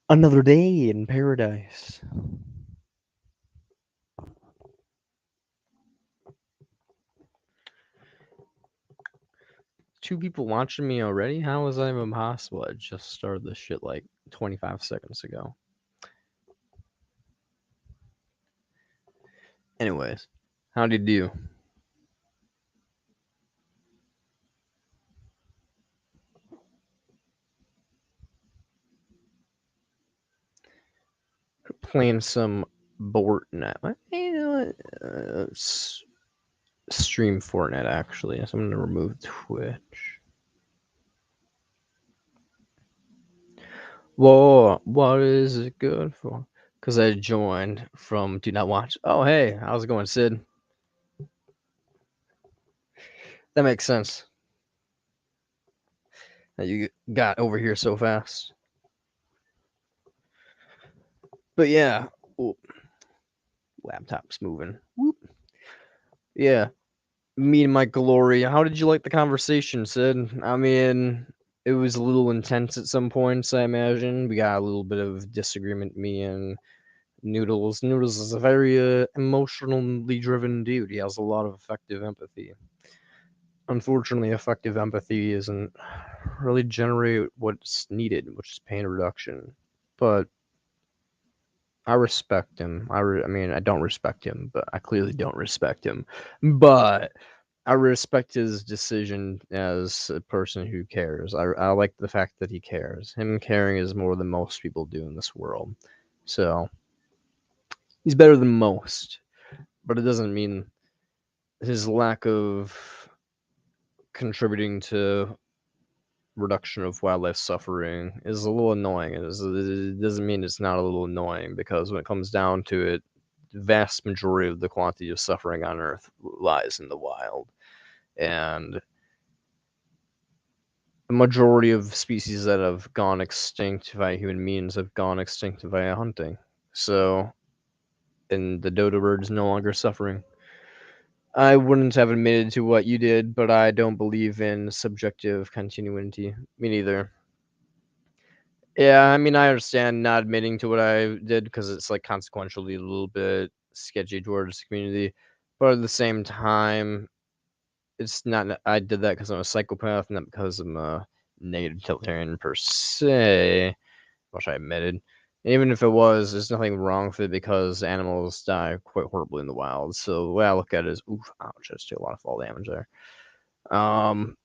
Another day in paradise. Two people watching me already? How is that even possible? I just started this shit like 25 seconds ago. Anyways, how did you do? Playing some Fortnite. You know what? Stream Fortnite actually. So I'm gonna remove Twitch. Whoa, what is it good for? Because I joined from Do Not Watch. Oh, hey, how's it going, Sid? That makes sense that you got over here so fast. But yeah, ooh, laptop's moving. Whoop. Yeah, me and my glory. How did you like the conversation, Sid? I mean, it was a little intense at some points, I imagine. We got a little bit of disagreement, me and Noodles. Noodles is a very emotionally driven dude. He has a lot of effective empathy. Unfortunately, effective empathy isn't really generate what's needed, which is pain reduction. But I respect him. I mean, I don't respect him, but I clearly don't respect him. But I respect his decision as a person who cares. I like the fact that he cares. Him caring is more than most people do in this world. So he's better than most, but it doesn't mean his lack of contributing to reduction of wildlife suffering is a little annoying. It doesn't mean it's not a little annoying because when it comes down to it, the vast majority of the quantity of suffering on Earth lies in the wild, and the majority of species that have gone extinct via human means have gone extinct via hunting. So, and the dodo bird is no longer suffering. I wouldn't have admitted to what you did, but I don't believe in subjective continuity. Me neither. Yeah, I mean, I understand not admitting to what I did because it's like consequentially a little bit sketchy towards the community, but at the same time, it's not. I did that because I'm a psychopath, not because I'm a negative utilitarian per se, which I admitted. And even if it was, there's nothing wrong with it because animals die quite horribly in the wild. So the way I look at it is, oof, ouch, I just took a lot of fall damage there. Um,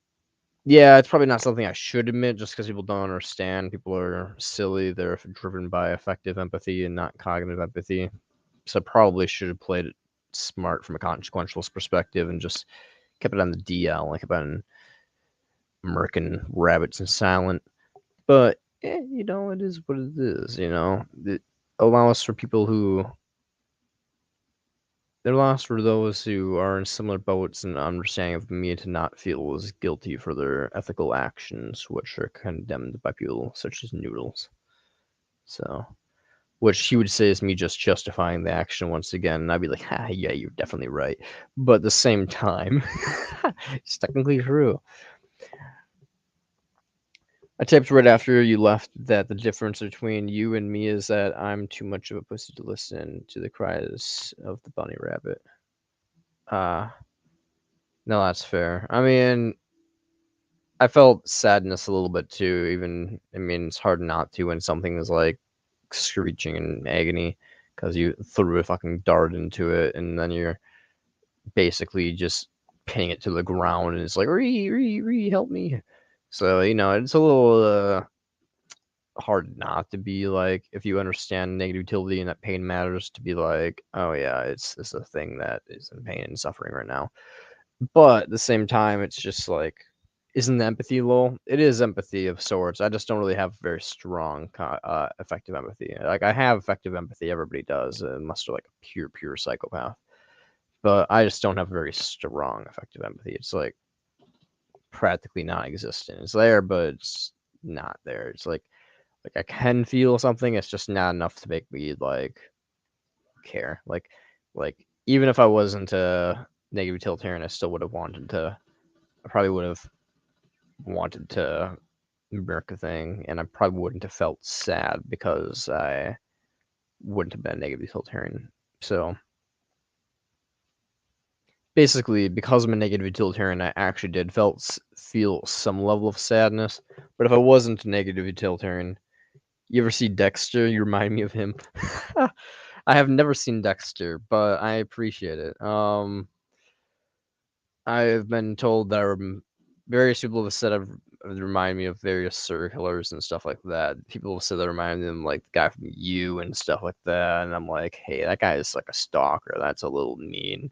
yeah, it's probably not something I should admit just because people don't understand. People are silly. They're driven by affective empathy and not cognitive empathy. So I probably should have played it smart from a consequentialist perspective and just kept it on the DL, like about American rabbits and silent. But it is what it is. It allows for people who they're lost for those who are in similar boats and understanding of me to not feel as guilty for their ethical actions, which are condemned by people such as Noodles. So, which he would say is me just justifying the action once again, and I'd be like, "Ha, yeah, you're definitely right," but at the same time, it's technically true. I typed right after you left that the difference between you and me is that I'm too much of a pussy to listen to the cries of the bunny rabbit. Uh, no, that's fair. I mean, I felt sadness a little bit too. Even I mean, it's hard not to when something is like screeching in agony because you threw a fucking dart into it, and then you're basically just pinning it to the ground, and it's like, help me. So it's a little hard not to be like, if you understand negative utility and that pain matters, to be like, oh yeah, it's a thing that is in pain and suffering right now. But at the same time, it's just like, isn't empathy low? It is empathy of sorts. I just don't really have very strong effective empathy. Like, I have effective empathy, everybody does, unless they're like a pure psychopath. But I just don't have very strong effective empathy. It's like practically non-existent. It's there, but it's not there. It's like I can feel something. It's just not enough to make me like care. Like even if I wasn't a negative utilitarian, I still would have wanted to. I probably would have wanted to America thing, and I probably wouldn't have felt sad because I wouldn't have been a negative utilitarian. So basically, because I'm a negative utilitarian, I actually did feel some level of sadness. But if I wasn't a negative utilitarian, you ever see Dexter? You remind me of him. I have never seen Dexter, but I appreciate it. I've been told that various people have said remind me of various serial killers and stuff like that. People have said that remind them like the guy from You and stuff like that, and I'm like, hey, that guy is like a stalker. That's a little mean,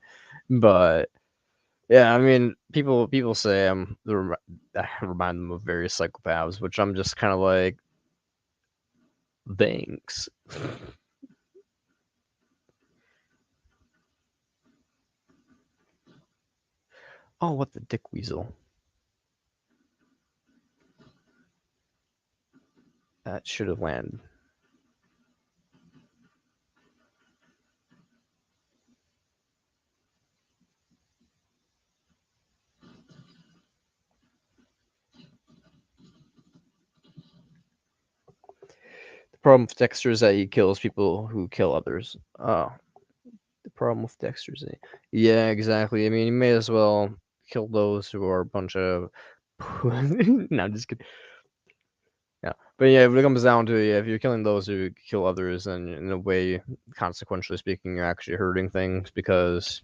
but yeah, I mean, people say I remind them of various psychopaths, which I'm just kind of like, thanks. Oh, what the dick weasel? That should have landed. The problem with Dexter is that he kills people who kill others. Oh, the problem with Dexter is yeah, exactly. I mean, you may as well kill those who are a bunch of. No, I'm just kidding. Yeah, but yeah, when it comes down to it, yeah, if you're killing those who kill others, then in a way, consequentially speaking, you're actually hurting things because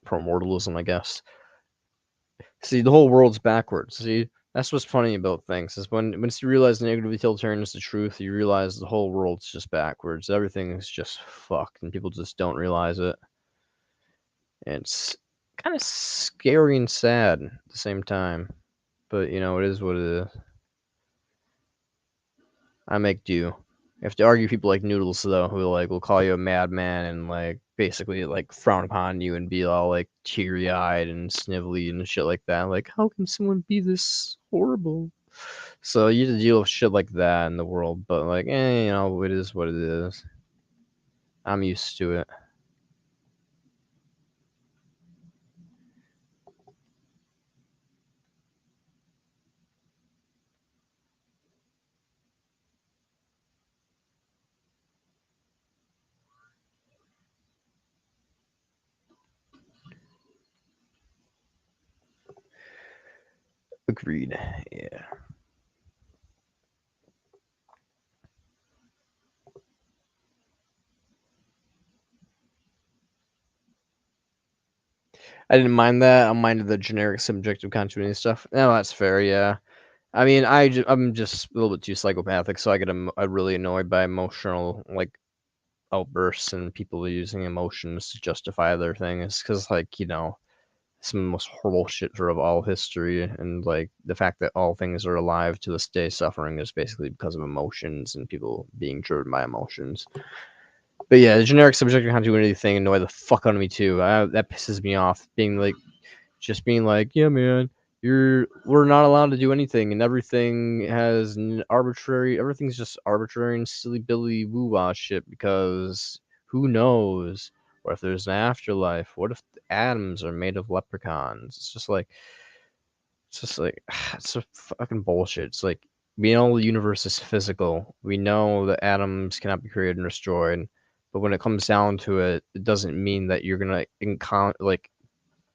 promortalism, I guess. See, the whole world's backwards. See, that's what's funny about things is once you realize negative utilitarian is the truth, you realize the whole world's just backwards. Everything is just fucked, and people just don't realize it. And it's kind of scary and sad at the same time. But you know, it is what it is. I make do. You have to argue people like Noodles though, who like will call you a madman and like basically like frown upon you and be all like teary eyed and snivelly and shit like that. Like, how can someone be this horrible? So you have to deal with shit like that in the world, but like, you know, it is what it is. I'm used to it. Agreed. Yeah. I didn't mind that. I minded the generic subjective continuity stuff. No, that's fair. Yeah. I mean, I'm just a little bit too psychopathic, so I really annoyed by emotional like outbursts and people using emotions to justify their things. Because like you know, some of the most horrible shit for of all history, and like the fact that all things are alive to this day suffering is basically because of emotions and people being driven by emotions. But yeah, the generic subjective continuity thing annoyed the fuck out of me too. That pisses me off. Being like, yeah, man, we're not allowed to do anything, and everything has arbitrary. Everything's just arbitrary and silly billy woo wah shit because who knows? What if there's an afterlife? What if the atoms are made of leprechauns? It's just like it's a fucking bullshit. It's like we know the universe is physical. We know that atoms cannot be created and destroyed. But when it comes down to it, it doesn't mean that you're gonna like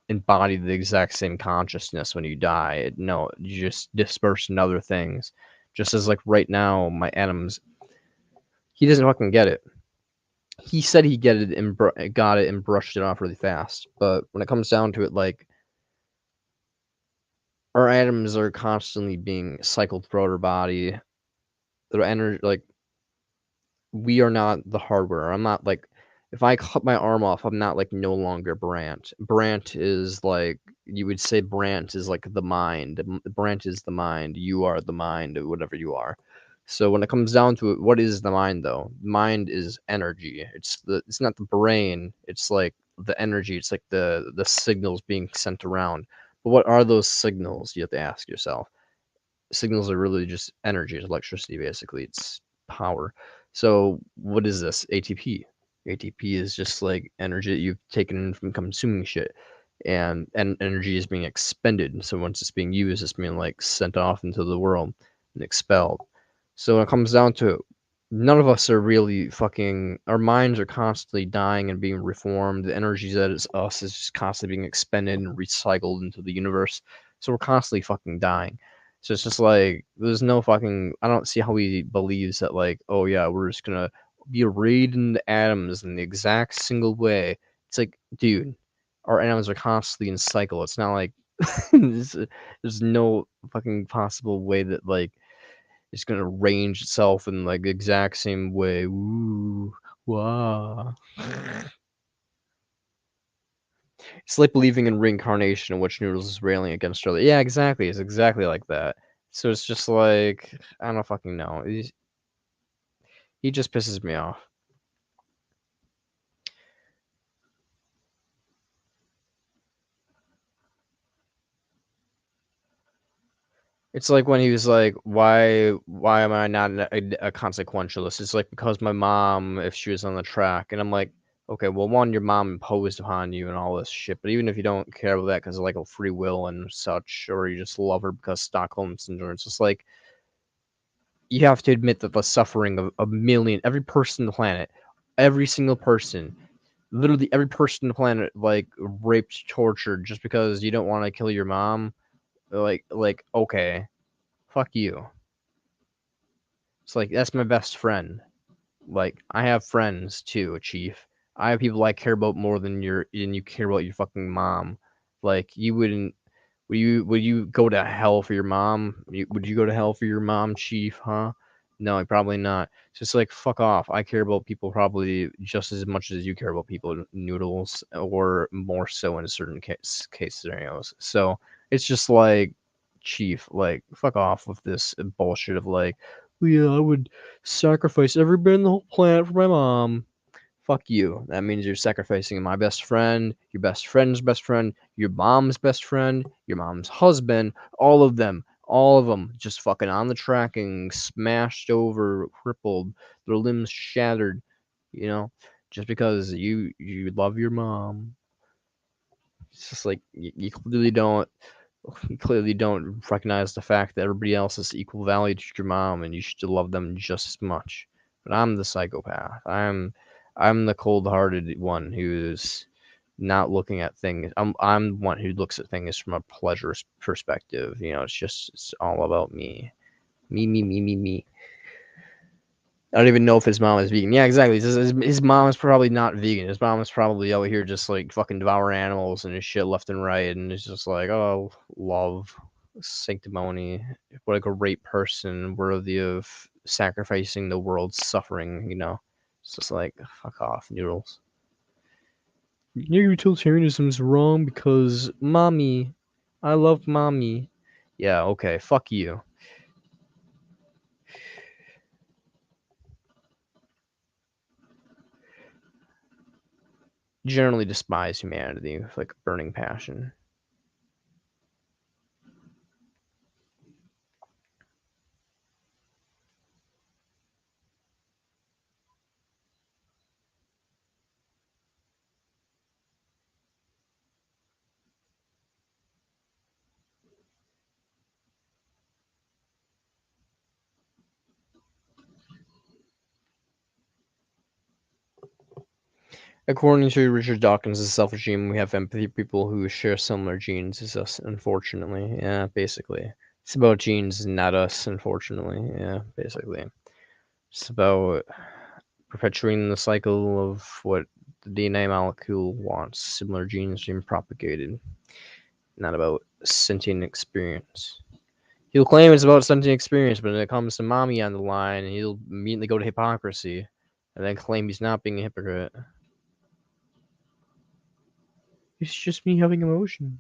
embody the exact same consciousness when you die. No, you just disperse in other things. Just as like right now, my atoms, he doesn't fucking get it. He said he get it and got it and brushed it off really fast. But when it comes down to it, like our atoms are constantly being cycled throughout our body. Their energy, like we are not the hardware. I'm not like if I cut my arm off, I'm not like no longer Brant. Brant is like you would say Brant is like the mind. Brant is the mind. You are the mind, or whatever you are. So when it comes down to it, what is the mind though? Mind is energy. It's not the brain. It's like the energy. It's like the signals being sent around. But what are those signals? You have to ask yourself. Signals are really just energy, it's electricity basically. It's power. So what is this? ATP. ATP is just like energy that you've taken in from consuming shit. and energy is being expended. So once it's being used, it's being like sent off into the world and expelled. So when it comes down to it, none of us are really fucking. Our minds are constantly dying and being reformed. The energy that is us is just constantly being expended and recycled into the universe. So we're constantly fucking dying. So it's just like there's no fucking. I don't see how he believes that like, oh yeah, we're just gonna be arrayed into atoms in the exact single way. It's like, dude, our atoms are constantly in cycle. It's not like there's no fucking possible way that like it's gonna arrange itself in like the exact same way. Ooh, wow. It's like believing in reincarnation, in which Noodles is railing against earlier. Yeah, exactly. It's exactly like that. So it's just like I don't fucking know. He just pisses me off. It's like when he was like, "Why am I not a consequentialist?" It's like because my mom, if she was on the track, and I'm like, okay, well, one, your mom imposed upon you and all this shit, but even if you don't care about that because of like a free will and such, or you just love her because Stockholm syndrome, it's just like you have to admit that the suffering of a million, every person on the planet, every single person, literally every person on the planet, like raped, tortured, just because you don't want to kill your mom. Like okay, fuck you. It's like that's my best friend. Like I have friends too, Chief. I have people I care about more than you care about your fucking mom. Like you wouldn't would you go to hell for your mom? Would you go to hell for your mom, Chief, huh? No, probably not. It's just like fuck off. I care about people probably just as much as you care about people, Noodles, or more so in certain case scenarios. So it's just like, Chief, like fuck off with this bullshit of like, "Oh, yeah, I would sacrifice every bit in the whole planet for my mom." Fuck you. That means you're sacrificing my best friend, your best friend's best friend, your mom's best friend, your mom's husband, all of them just fucking on the tracking, smashed over, crippled, their limbs shattered, you know, just because you love your mom. It's just like you clearly don't recognize the fact that everybody else is equal value to your mom and you should love them just as much. But I'm the psychopath. I'm the cold-hearted one who's not looking at things. I'm one who looks at things from a pleasure perspective. You know, it's all about me. Me. I don't even know if his mom is vegan. Yeah, exactly. His mom is probably not vegan. His mom is probably out here just like fucking devouring animals and his shit left and right. And it's just like, oh, love, sanctimony. What a great person, worthy of sacrificing the world's suffering, you know? It's just like, fuck off, Noodles. Utilitarianism is wrong because mommy. I love mommy. Yeah, okay, fuck you. Generally despise humanity with like a burning passion. According to Richard Dawkins' self-esteem, we have empathy for people who share similar genes as us, unfortunately. Yeah, basically. It's about genes, not us, unfortunately. Yeah, basically. It's about perpetuating the cycle of what the DNA molecule wants, similar genes being propagated, not about sentient experience. He'll claim it's about sentient experience, but when it comes to mommy on the line, he'll immediately go to hypocrisy and then claim he's not being a hypocrite. It's just me having emotions.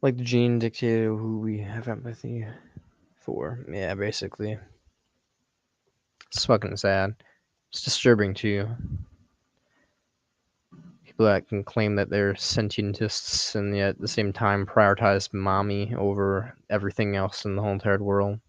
Like the gene dictated who we have empathy for. Yeah, basically. It's fucking sad. It's disturbing too. People that can claim that they're sentientists and yet at the same time prioritize mommy over everything else in the whole entire world.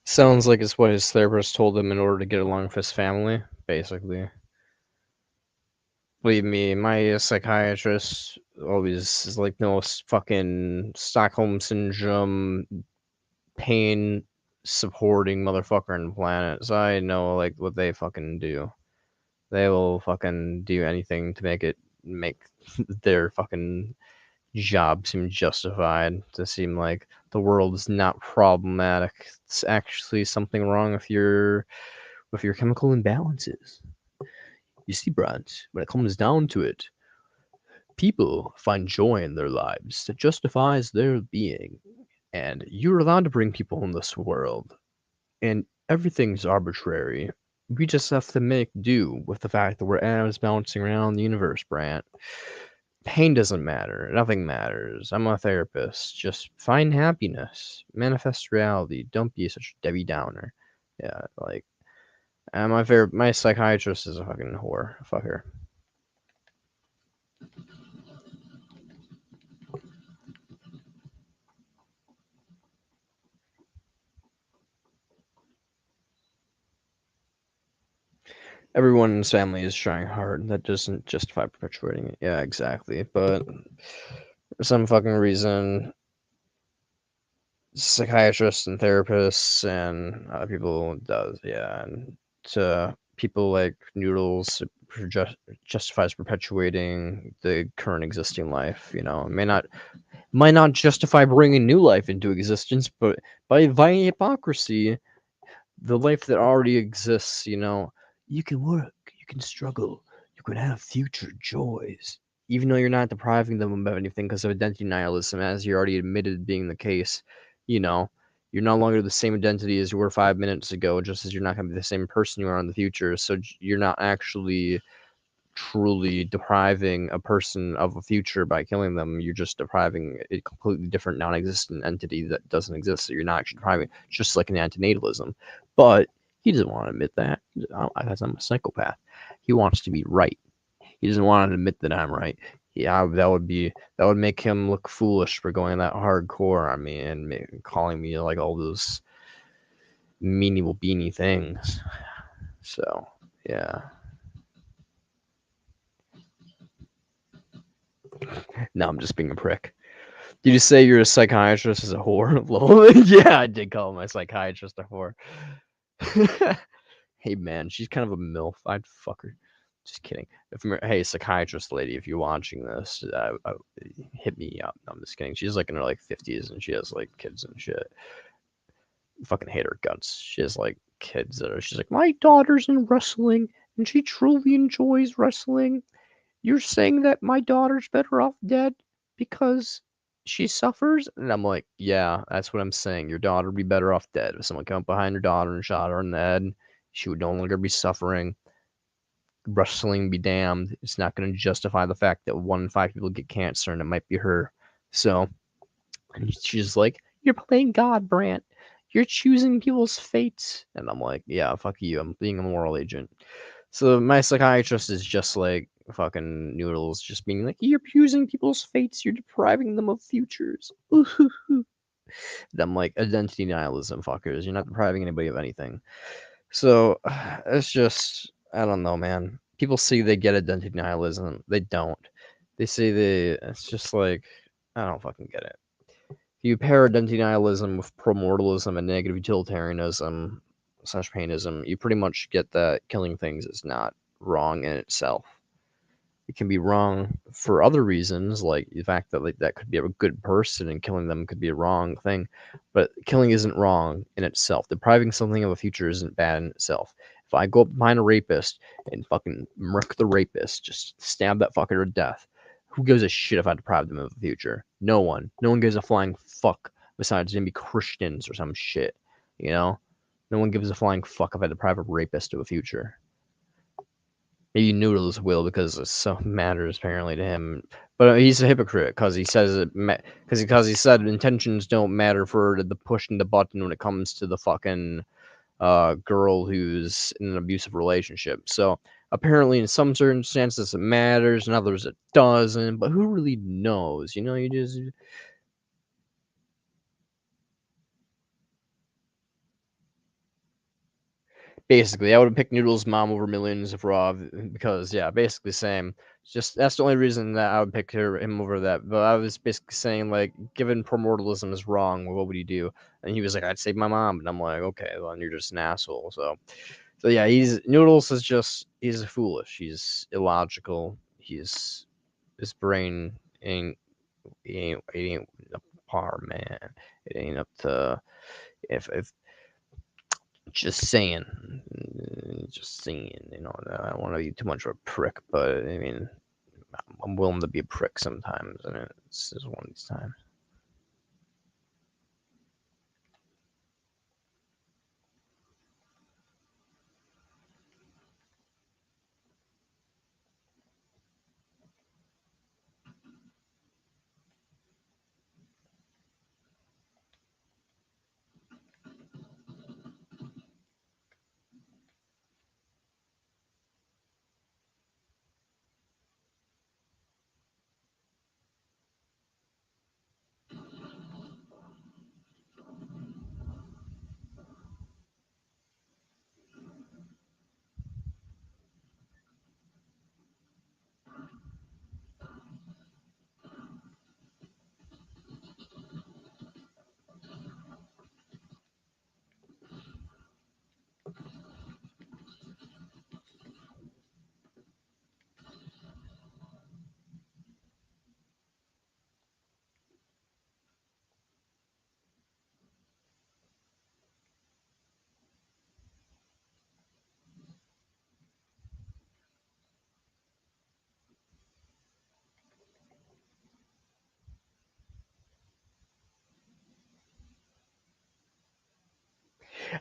Sounds like it's what his therapist told him in order to get along with his family, basically. Believe me, my psychiatrist always is like the most fucking Stockholm syndrome pain supporting motherfucker on the planet. So I know like what they fucking do. They will fucking do anything to make their fucking job seem justified, to seem like the world is not problematic. It's actually something wrong with your chemical imbalances. You see, Brent, when it comes down to it, people find joy in their lives that justifies their being. And you're allowed to bring people in this world. And everything's arbitrary. We just have to make do with the fact that we're atoms bouncing around the universe, Brant. Pain doesn't matter. Nothing matters. I'm a therapist. Just find happiness. Manifest reality. Don't be such a Debbie Downer. Yeah, like, my psychiatrist is a fucking whore. Fuck her. Everyone in his family is trying hard. That doesn't justify perpetuating it. Yeah, exactly. But for some fucking reason, psychiatrists and therapists and other people does, yeah, and to people like Noodles, it justifies perpetuating the current existing life. You know, it might not justify bringing new life into existence, but by hypocrisy, the life that already exists, you know, you can work, you can struggle, you can have future joys, even though you're not depriving them of anything because of identity nihilism, as you already admitted being the case. You know, you're no longer the same identity as you were 5 minutes ago, just as you're not going to be the same person you are in the future. So you're not actually truly depriving a person of a future by killing them. You're just depriving a completely different non-existent entity that doesn't exist. So you're not actually depriving, just like an antinatalism. But he doesn't want to admit that because I'm a psychopath. He wants to be right. He doesn't want to admit that I'm right. Yeah, that would make him look foolish for going that hardcore on me and calling me like all those meanie beanie things. So yeah, now I'm just being a prick. Did you say you're a psychiatrist as a whore? Lol. Yeah, I did call my psychiatrist a whore. Hey man, she's kind of a milf. I'd fuck her. Just kidding. Hey, psychiatrist lady, if you're watching this, hit me up. No, I'm just kidding. She's like in her like 50s and she has like kids and shit. Fucking hate her guts. She has like kids that are. She's like, my daughter's in wrestling, and she truly enjoys wrestling. You're saying that my daughter's better off dead because she suffers? And I'm like, yeah, that's what I'm saying. Your daughter would be better off dead. If someone came up behind her daughter and shot her in the head, she would no longer be suffering. Wrestling be damned. It's not going to justify the fact that 1 in 5 people get cancer and it might be her. So, and she's like, you're playing God, Brant. You're choosing people's fates. And I'm like, yeah, fuck you. I'm being a moral agent. So my psychiatrist is just like fucking Noodles, just being like, you're choosing people's fates. You're depriving them of futures. And I'm like, identity nihilism, fuckers. You're not depriving anybody of anything. So it's just, I don't know, man. People say they get identity nihilism. They don't. They say it's just like, I don't fucking get it. If you pair identity nihilism with promortalism and negative utilitarianism / painism, you pretty much get that killing things is not wrong in itself. It can be wrong for other reasons, like the fact that that could be a good person and killing them could be a wrong thing. But killing isn't wrong in itself. Depriving something of a future isn't bad in itself. If I go up behind a rapist and fucking murk the rapist, just stab that fucker to death, who gives a shit if I deprive them of a future? No one. No one gives a flying fuck besides maybe Christians or some shit. You know? No one gives a flying fuck if I deprive a rapist of a future. Maybe Noodles will because it so matters apparently to him. But he's a hypocrite because he says it because he said intentions don't matter for the pushing the button when it comes to the fucking girl who's in an abusive relationship. So apparently in some circumstances it matters, in others it doesn't. But who really knows? You know, you just basically, I would have picked Noodles' mom over Millions of Raw because, yeah, basically same. Just that's the only reason that I would pick him over that. But I was basically saying like, given promortalism is wrong, what would you do? And he was like, I'd save my mom. And I'm like, okay, well, then you're just an asshole. So yeah, he's Noodles is just he's foolish. He's illogical. His brain ain't up to par, man. It ain't up to if just saying, you know, I don't want to be too much of a prick, but I mean, I'm willing to be a prick sometimes, and it's just one of these times.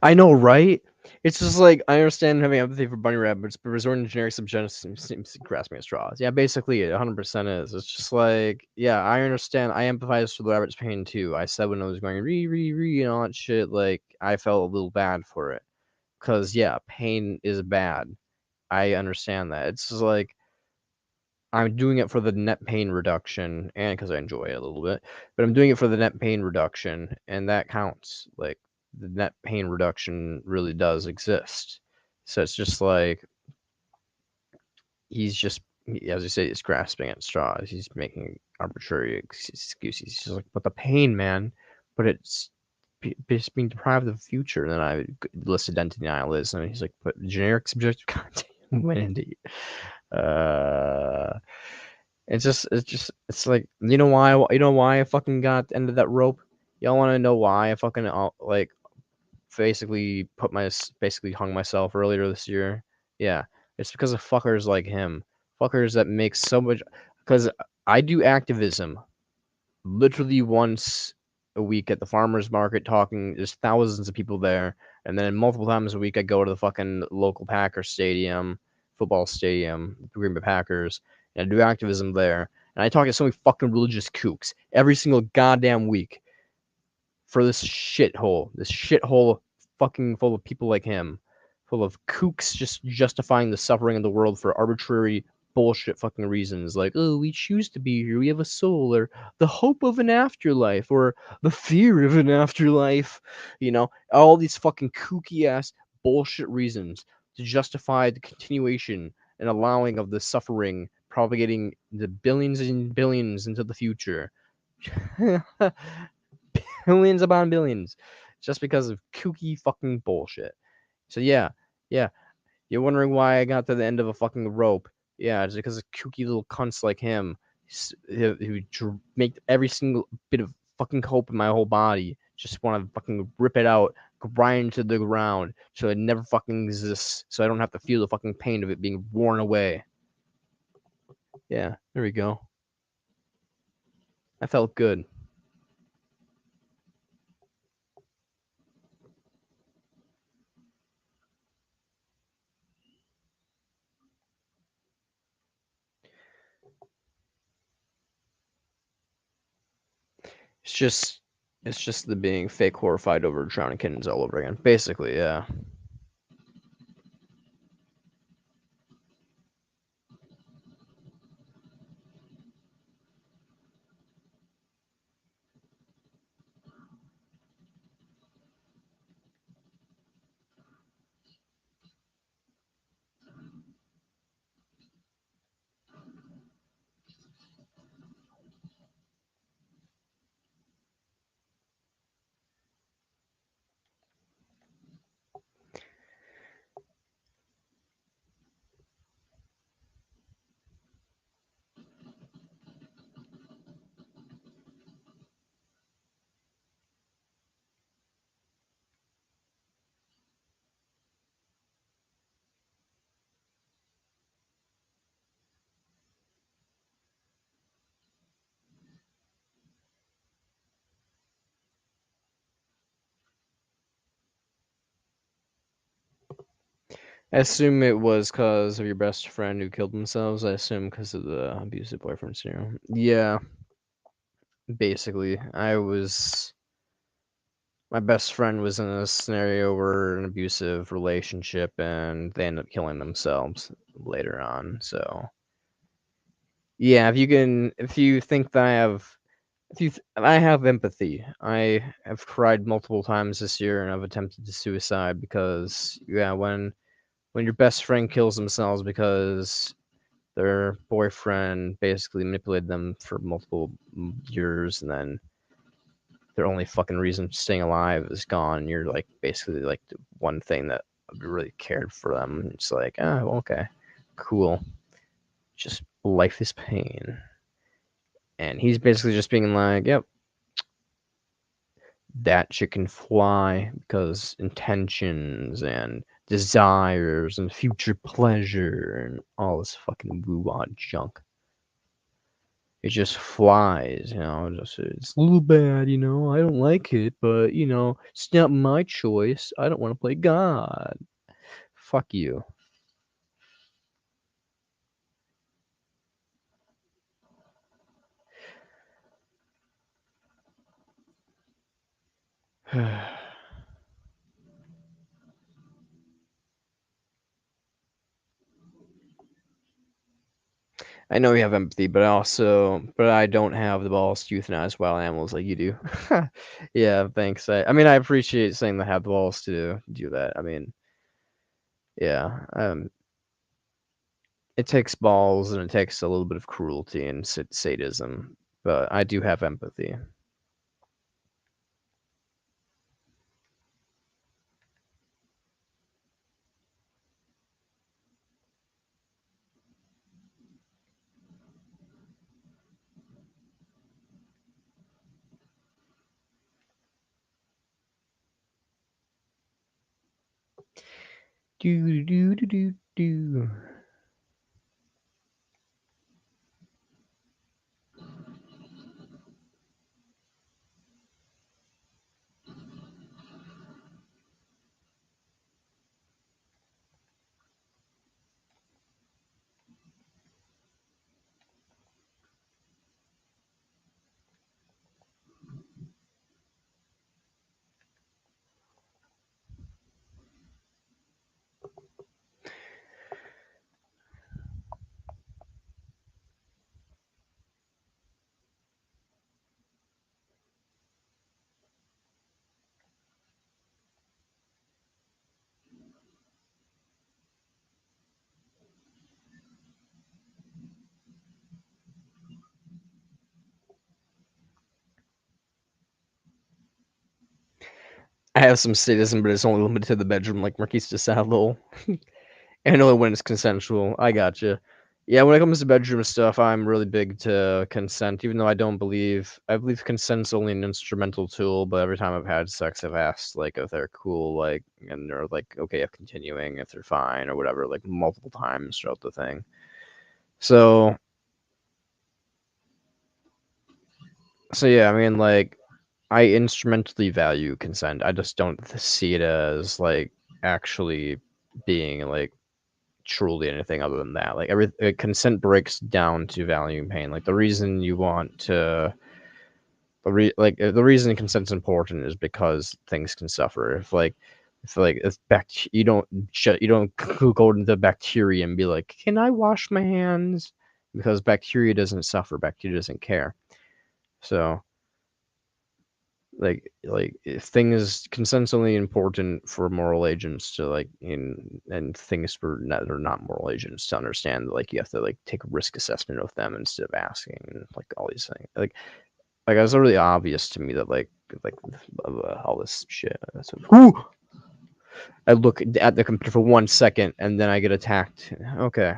I know, right? It's just like I understand having empathy for bunny rabbits, but resorting to generic subjectivism seems grasping at straws. Yeah, basically, it 100% is. It's just like, yeah, I understand. I empathize for the rabbit's pain too. I said when I was going re and all that shit, like I felt a little bad for it, cause yeah, pain is bad. I understand that. It's just like I'm doing it for the net pain reduction and because I enjoy it a little bit, but I'm doing it for the net pain reduction, and that counts. Like the net pain reduction really does exist. So it's just like he's just, as you say, he's grasping at straws. He's making arbitrary excuses. He's just like, but the pain, man, but it's being deprived of the future. And then I listed identity nihilism, and he's like, but generic subjective content went into uh it's like you know why I fucking got ended that rope. Y'all want to know why I fucking like basically basically hung myself earlier this year. Yeah, it's because of fuckers like him, fuckers that make so much. Because I do activism literally once a week at the farmers market talking. There's thousands of people there, and then multiple times a week I go to the fucking local Packers stadium, football stadium, the Green Bay Packers, and I do activism there. And I talk to so many fucking religious kooks every single goddamn week for this shithole fucking full of people like him, full of kooks just justifying the suffering of the world for arbitrary bullshit fucking reasons like, oh, we choose to be here, we have a soul, or the hope of an afterlife, or the fear of an afterlife. All these fucking kooky ass bullshit reasons to justify the continuation and allowing of the suffering propagating the billions and billions into the future. Billions upon billions, just because of kooky fucking bullshit. So yeah, you're wondering why I got to the end of a fucking rope. Yeah, it's because of kooky little cunts like him who make every single bit of fucking hope in my whole body just want to fucking rip it out, grind to the ground, so it never fucking exists, so I don't have to feel the fucking pain of it being worn away. Yeah, there we go. I felt good. It's just the being fake horrified over drowning kittens all over again. Basically, yeah. I assume it was because of your best friend who killed themselves. I assume because of the abusive boyfriend syndrome. Yeah, basically. My best friend was in a scenario where an abusive relationship and they ended up killing themselves later on. So, yeah, if you think that I have empathy. I have cried multiple times this year and I've attempted to suicide because, yeah, when your best friend kills themselves because their boyfriend basically manipulated them for multiple years, and then their only fucking reason for staying alive is gone. You're like basically like the one thing that really cared for them. It's like, oh, okay, cool. Just life is pain, and he's basically just being like, yep, that shit can fly because intentions and desires and future pleasure and all this fucking woo-wah junk. It just flies, it's a little bad, I don't like it, but it's not my choice. I don't want to play God. Fuck you. I know you have empathy, but I don't have the balls to euthanize wild animals like you do. Yeah, thanks. I mean, I appreciate saying that I have the balls to do that. I mean, yeah, it takes balls and it takes a little bit of cruelty and sadism, but I do have empathy. Do do do do do. I have some sadism, but it's only limited to the bedroom, like Marquise de Sade. And only when it's consensual. I gotcha. Yeah, when it comes to bedroom stuff, I'm really big to consent, even though I believe consent's only an instrumental tool, but every time I've had sex, I've asked, like, if they're cool, like, and they're, like, okay if continuing, if they're fine, or whatever, like, multiple times throughout the thing. So, yeah, I mean, like, I instrumentally value consent. I just don't see it as, like, actually being, like, truly anything other than that. Like consent breaks down to valuing pain. Like the reason you want to, the reason consent's important is because things can suffer. You don't you don't go into the bacteria and be like, can I wash my hands? Because bacteria doesn't suffer. Bacteria doesn't care. So if things consent's only important for moral agents to like in and things for not or not moral agents to understand that, like you have to like take a risk assessment of them instead of asking and like all these things it was really obvious to me that like all this shit. So, I look at the computer for 1 second and then I get attacked. Okay,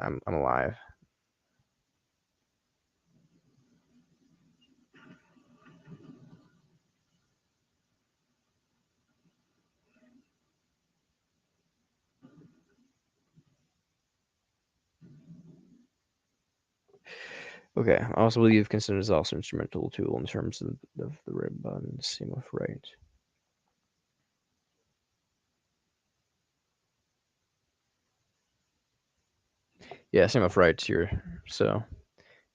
I'm alive. Okay, I also believe consent is also an instrumental tool in terms of the red button. Same with right. Yeah, same with rights here. So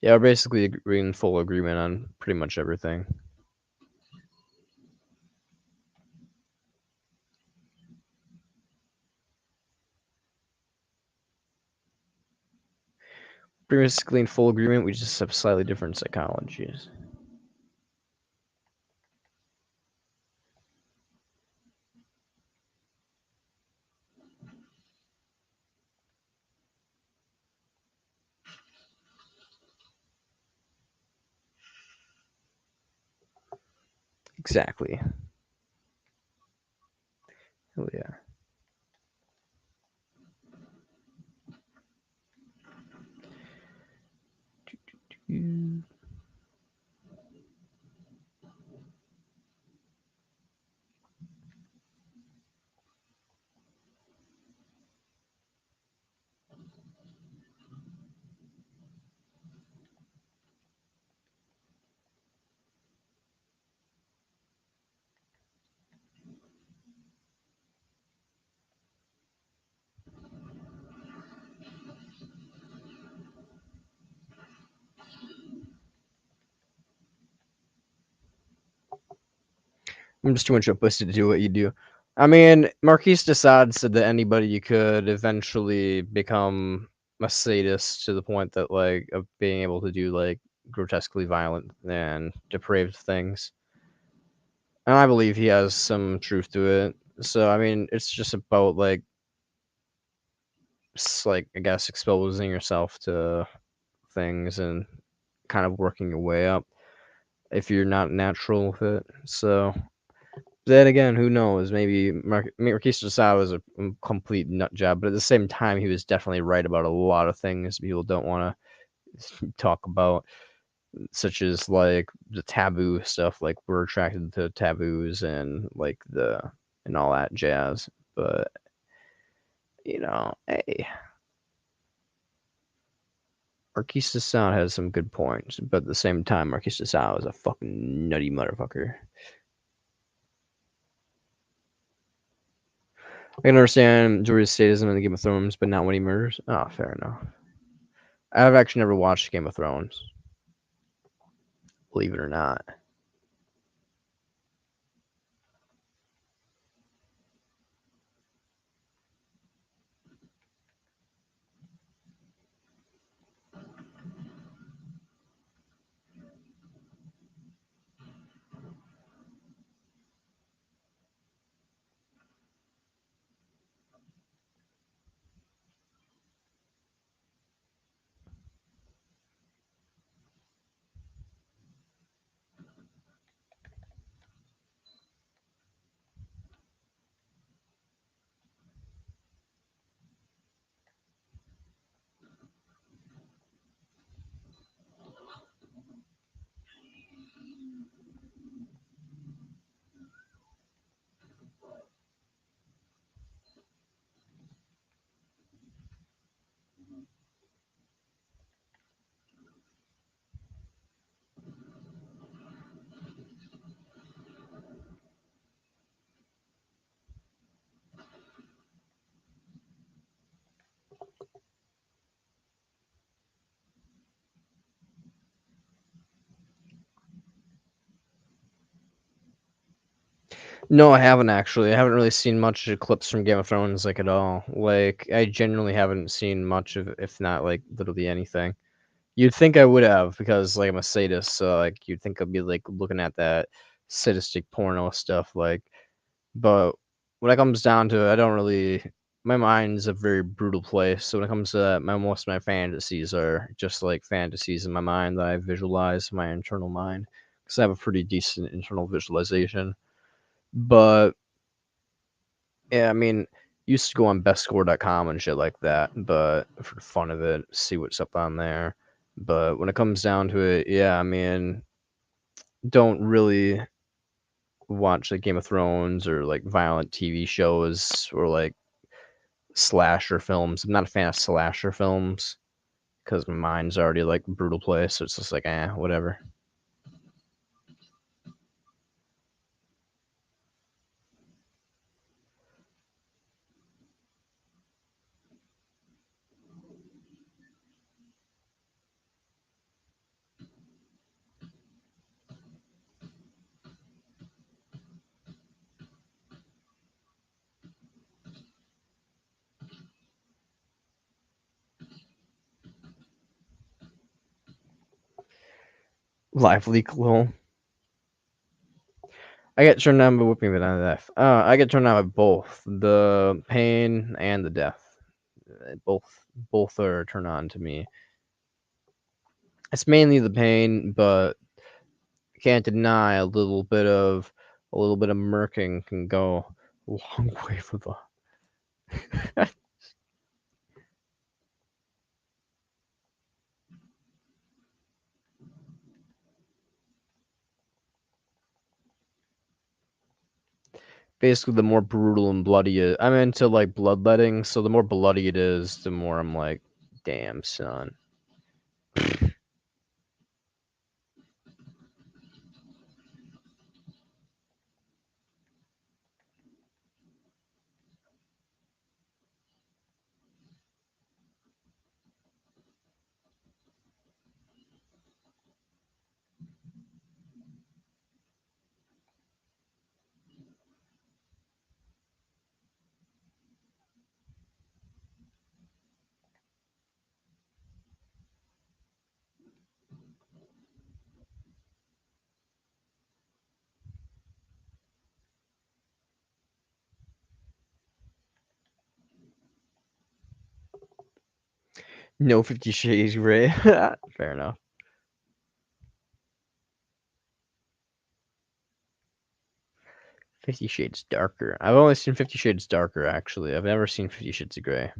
yeah, we're basically in full agreement on pretty much everything. Basically in full agreement. We just have slightly different psychologies. Exactly. Oh yeah. I'm just too much of a pussy to do what you do. I mean, Marquise de Sade said that anybody could eventually become a sadist to the point that like of being able to do like grotesquely violent and depraved things. And I believe he has some truth to it. So I mean, it's just about like I guess exposing yourself to things and kind of working your way up if you're not natural with it. So then again, who knows? Maybe Marquis de Sade was a complete nut job, but at the same time, he was definitely right about a lot of things people don't want to talk about, such as like the taboo stuff. Like we're attracted to taboos and like the and all that jazz. But Hey, Marquis de Sade has some good points, but at the same time, Marquis de Sade is a fucking nutty motherfucker. I can understand Jordy's sadism in the Game of Thrones, but not when he murders. Oh, fair enough. I've actually never watched Game of Thrones, believe it or not. No, I haven't actually. I haven't really seen much of clips from Game of Thrones, like, at all. Like, I genuinely haven't seen much of, if not, like, literally anything. You'd think I would have because, like, I'm a sadist, so, like, you'd think I'd be, like, looking at that sadistic porno stuff, like, but when it comes down to it, I don't really. My mind's a very brutal place, so when it comes to that, most of my fantasies are just like fantasies in my mind that I visualize in my internal mind because I have a pretty decent internal visualization. But yeah, I mean, used to go on bestscore.com and shit like that, but for the fun of it, see what's up on there. But when it comes down to it, yeah, I mean, don't really watch like Game of Thrones or like violent TV shows or like slasher films. I'm not a fan of slasher films because my mind's already like brutal place, so it's just like, whatever. Lively glow. I get turned on by whipping, but not death. I get turned on by both the pain and the death. Both are turned on to me. It's mainly the pain, but can't deny a little bit of murking can go a long way for the. Basically, the more brutal and bloody I'm into like bloodletting, so the more bloody it is, the more I'm like, damn son. No 50 Shades Grey. Fair enough. 50 Shades Darker. I've only seen 50 Shades Darker, actually. I've never seen 50 Shades of Grey.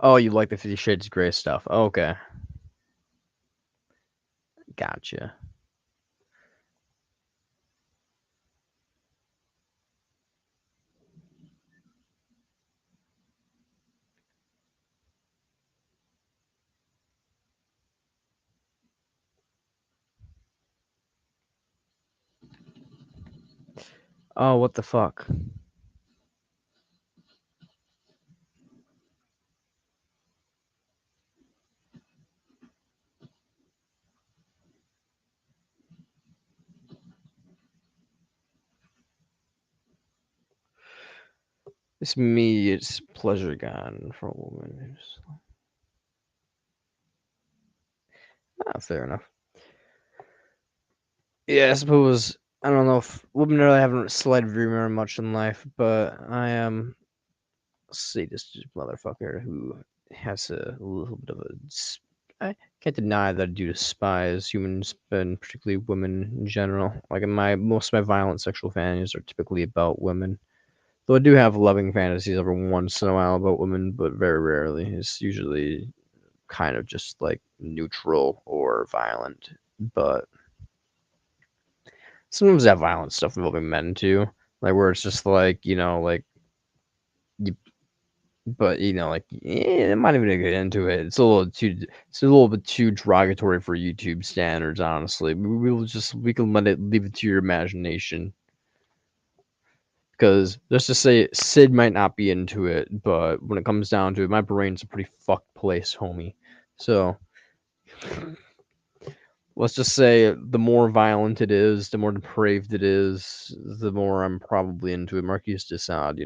Oh, you like the 50 Shades of Grey stuff. Okay. Gotcha. Oh, what the fuck? It's me, it's pleasure gone for a woman. Fair enough. Yeah, I suppose I don't know if women really haven't slid very much in life, but I am a sadistic motherfucker who has a little bit of I can't deny that I do despise humans, and particularly women in general. Like most of my violent sexual fantasies are typically about women. Though I do have loving fantasies every once in a while about women, but very rarely. It's usually kind of just like neutral or violent. But sometimes I have violent stuff involving men too. Like where it's just like, like you but like I'm not even gonna get into it. It's a little bit too derogatory for YouTube standards, honestly. We can leave it to your imagination. Because let's just say Sid might not be into it, but when it comes down to it, my brain's a pretty fucked place, homie. So let's just say the more violent it is, the more depraved it is, the more I'm probably into it. Marquis de Sade.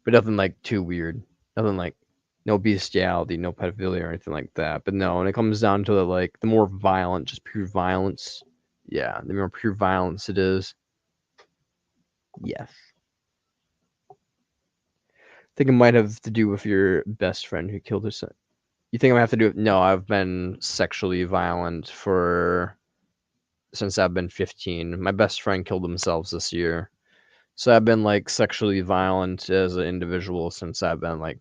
But nothing like too weird. Nothing like no bestiality, no pedophilia or anything like that. But no, when it comes down to like the more violent, just pure violence. Yeah, the more pure violence it is. Yes. I think it might have to do with your best friend who killed his son. You think I have to do it? No, I've been sexually violent for since I've been 15. My best friend killed themselves this year. So I've been like sexually violent as an individual since I've been like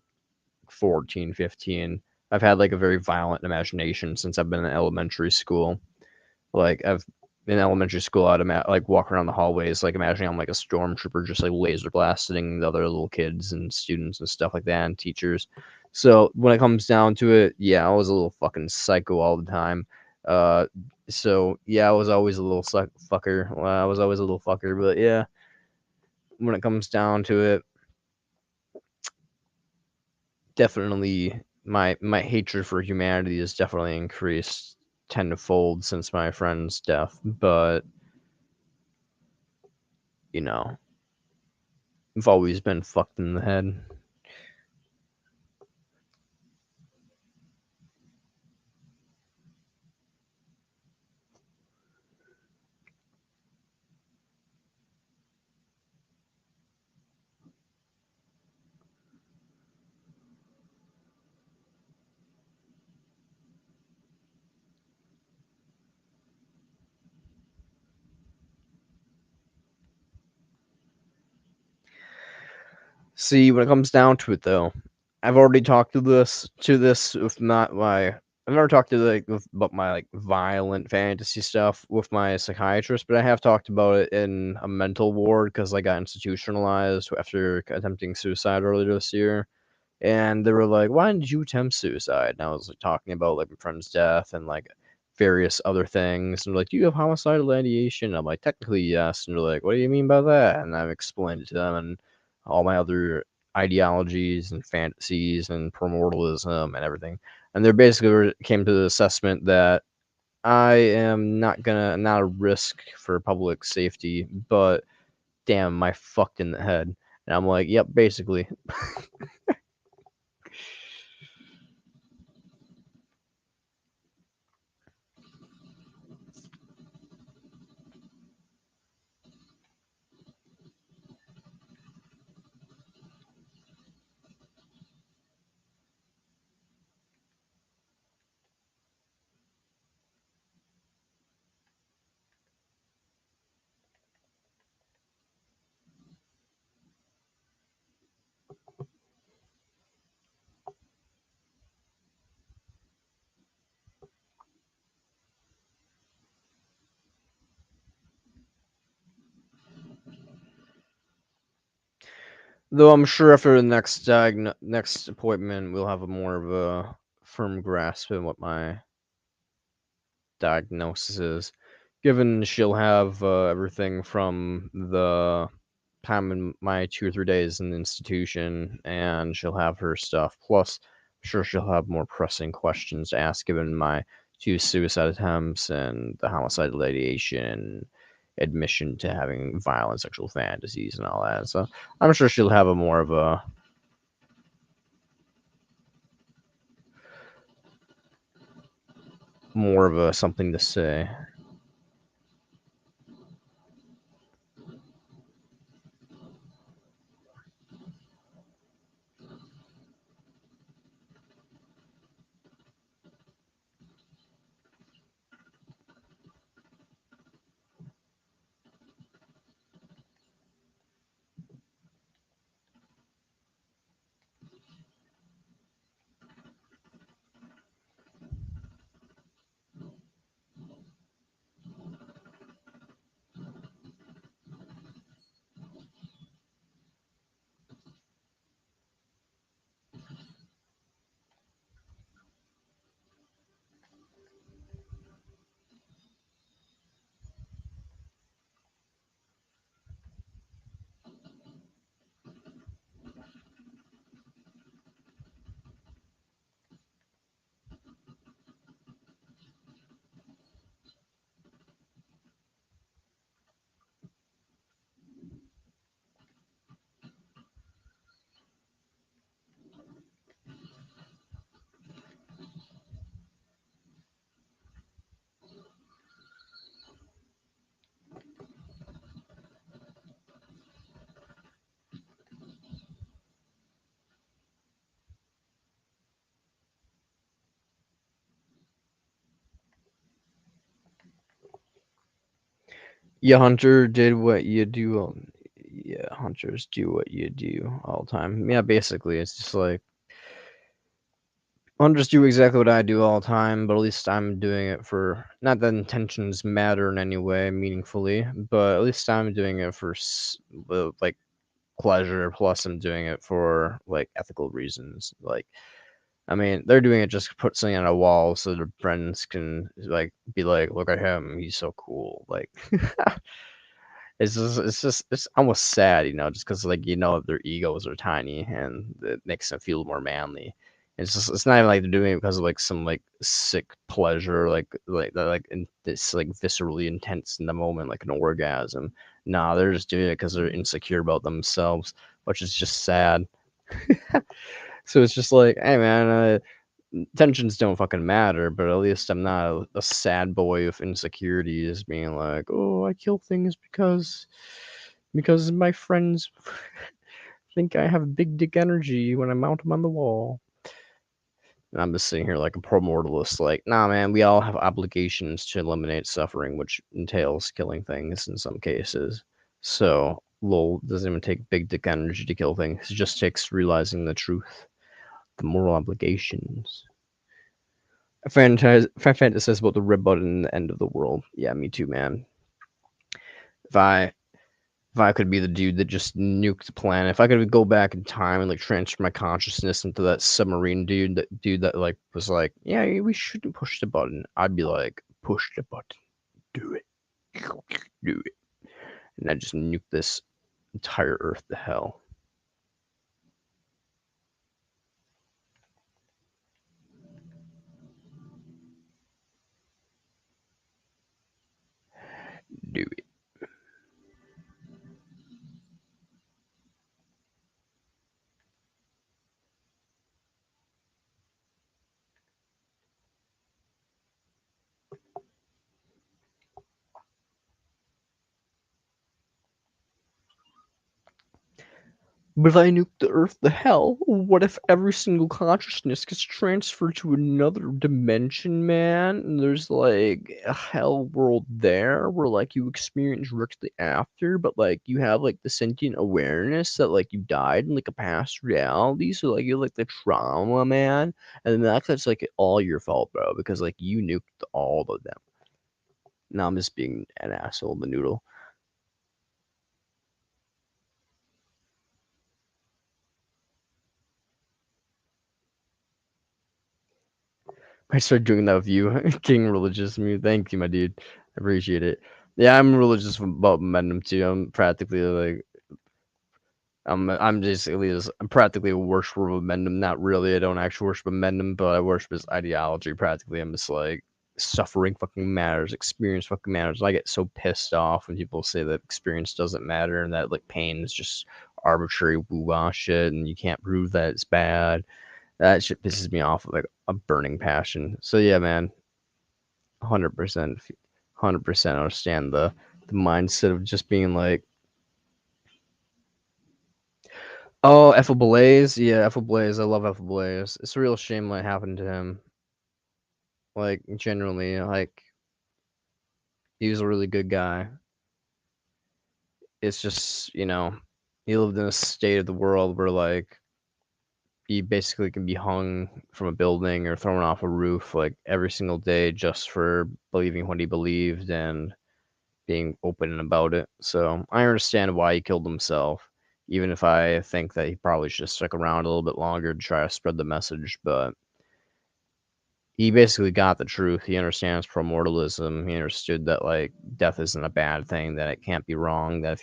14, 15. I've had like a very violent imagination since I've been in elementary school. Like I've in elementary school, like walk around the hallways, like imagining I'm like a stormtrooper, just like laser blasting the other little kids and students and stuff like that, and teachers. So when it comes down to it, yeah, I was a little fucking psycho all the time. Uh, so yeah, I was always a little fucker. Well, I was always a little fucker, but yeah, when it comes down to it, definitely my hatred for humanity has definitely increased tenfold since my friend's death. But you know, I've always been fucked in the head. See, when it comes down to it, though, I've already talked to this with not my. I've never talked to about my like violent fantasy stuff with my psychiatrist, but I have talked about it in a mental ward because I got institutionalized after attempting suicide earlier this year. And they were like, "Why did you attempt suicide?" And I was like talking about like my friend's death and like various other things. And they're like, "Do you have homicidal ideation?" And I'm like, "Technically, yes." And they're like, "What do you mean by that?" And I've explained it to them and all my other ideologies and fantasies and promortalism and everything. And they basically came to the assessment that I am not a risk for public safety, but damn, am I fucked in the head. And I'm like, "Yep, basically." Though I'm sure after the next appointment, we'll have a more of a firm grasp on what my diagnosis is. Given she'll have everything from the time in my 2 or 3 days in the institution, and she'll have her stuff. Plus, I'm sure she'll have more pressing questions to ask, given my 2 suicide attempts and the homicidal ideation, admission to having violent sexual fantasies and all that. So I'm sure she'll have a more of a something to say. Yeah, Hunter did what you do. Yeah, hunters do what you do all the time. Yeah, basically, it's just like hunters do exactly what I do all the time, but at least I'm doing it for not that intentions matter in any way meaningfully, but at least I'm doing it for like pleasure. Plus, I'm doing it for like ethical reasons. Like, I mean, they're doing it just to put something on a wall so their friends can like be like, "Look at him, he's so cool." Like, it's almost sad, just because like their egos are tiny and it makes them feel more manly. It's not even like they're doing it because of like some like sick pleasure, it's like viscerally intense in the moment, like an orgasm. Nah, they're just doing it because they're insecure about themselves, which is just sad. So it's just like, hey man, tensions don't fucking matter, but at least I'm not a sad boy with insecurities being like, oh, I kill things because my friends think I have big dick energy when I mount them on the wall. And I'm just sitting here like a promortalist, like, nah, man, we all have obligations to eliminate suffering, which entails killing things in some cases. So, lol, doesn't even take big dick energy to kill things. It just takes realizing the truth, the moral obligations. Fantasize about the red button and the end of the world. Yeah, me too, man. If I if I could be the dude that just nuked the planet, if I could go back in time and like transfer my consciousness into that submarine dude that like was like, yeah, we shouldn't push the button. I'd be like, push the button, do it, do it, and I just nuke this entire Earth to hell. Do it. But if I nuke the Earth to hell, what if every single consciousness gets transferred to another dimension, man? And there's like a hell world there where like you experience directly after, but like you have like the sentient awareness that like you died in like a past reality. So like you like the trauma, man. And then that's like all your fault, bro, because like you nuked all of them. Now I'm just being an asshole, the noodle. I started doing that with you, getting religious with me. Thank you, my dude. I appreciate it. Yeah, I'm religious about momentum too. I'm practically like I'm I'm practically a worshiper of momentum. Not really. I don't actually worship momentum, but I worship his ideology. Practically, I'm just like suffering fucking matters, experience fucking matters. And I get so pissed off when people say that experience doesn't matter and that like pain is just arbitrary woo-wah shit and you can't prove that it's bad. That shit pisses me off with like a burning passion. So yeah, man, 100%, 100% understand the mindset of just being like, oh, Ethel Blaze, yeah, Ethel Blaze, I love Ethel Blaze. It's a real shame what happened to him. Like genuinely, like he was a really good guy. It's just he lived in a state of the world where like he basically can be hung from a building or thrown off a roof like every single day just for believing what he believed and being open about it. So I understand why he killed himself, even if I think that he probably should have stuck around a little bit longer to try to spread the message. But he basically got the truth. He understands promortalism. He understood that like death isn't a bad thing, that it can't be wrong, that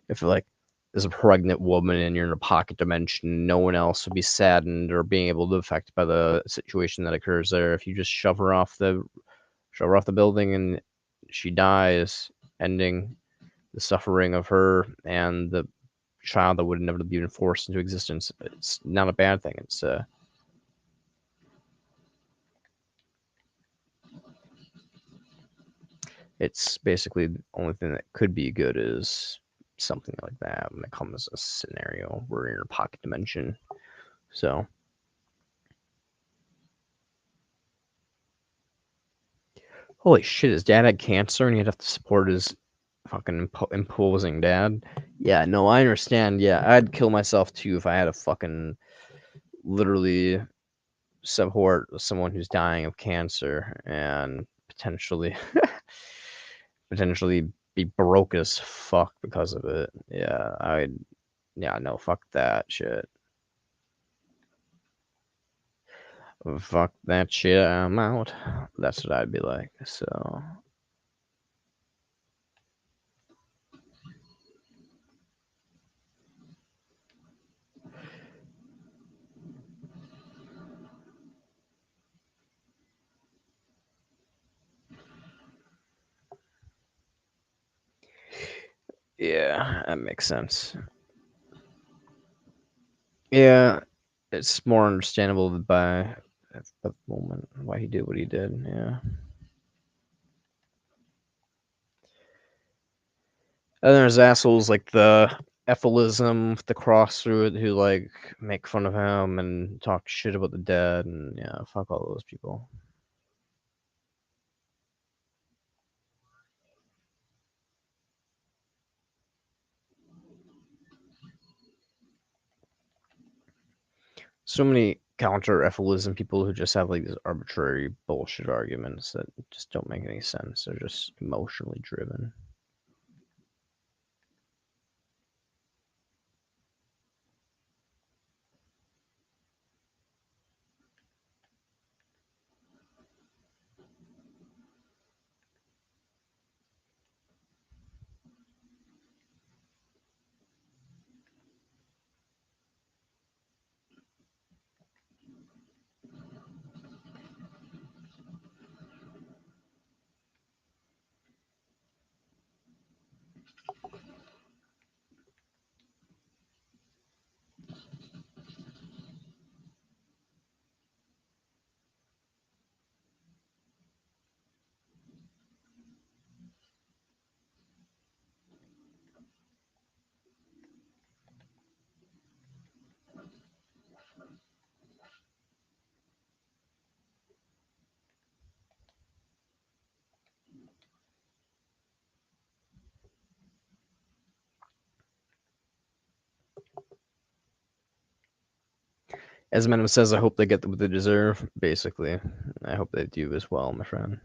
if like there's a pregnant woman and you're in a pocket dimension, no one else would be saddened or being able to affect by the situation that occurs there. If you just shove her off the building and she dies, ending the suffering of her and the child that would never be forced into existence. It's not a bad thing. It's basically the only thing that could be good is something like that when it comes to a scenario where you're in a pocket dimension. So holy shit, his dad had cancer and he'd have to support his fucking imposing dad. Yeah, no, I understand. Yeah, I'd kill myself too if I had a fucking literally support someone who's dying of cancer and potentially be broke as fuck because of it. Yeah, no, fuck that shit. Fuck that shit, I'm out. That's what I'd be like. So yeah, that makes sense. Yeah, it's more understandable by at the moment why he did what he did. Yeah. And there's assholes like the Ethylism with the cross through it who like make fun of him and talk shit about the dead and yeah, fuck all those people. So many counter Ethylism people who just have like these arbitrary bullshit arguments that just don't make any sense. They're just emotionally driven. As Venom says, I hope they get what they deserve, basically. I hope they do as well, my friend.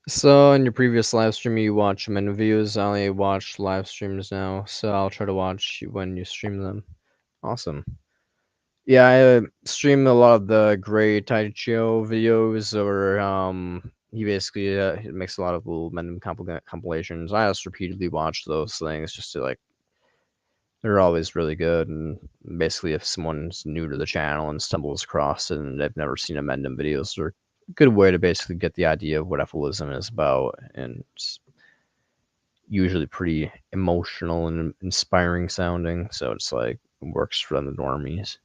So in your previous live stream, you watch them interviews. I only watch live streams now, so I'll try to watch when you stream them. Awesome. Yeah, I stream a lot of the Gray Taichio videos, or he basically he makes a lot of little random compilations. I just repeatedly watch those things just to like. They're always really good, and basically, if someone's new to the channel and stumbles across it and they've never seen Amendum videos, they're a good way to basically get the idea of what Efilism is about, and it's usually pretty emotional and inspiring sounding. So it's like it works for the normies.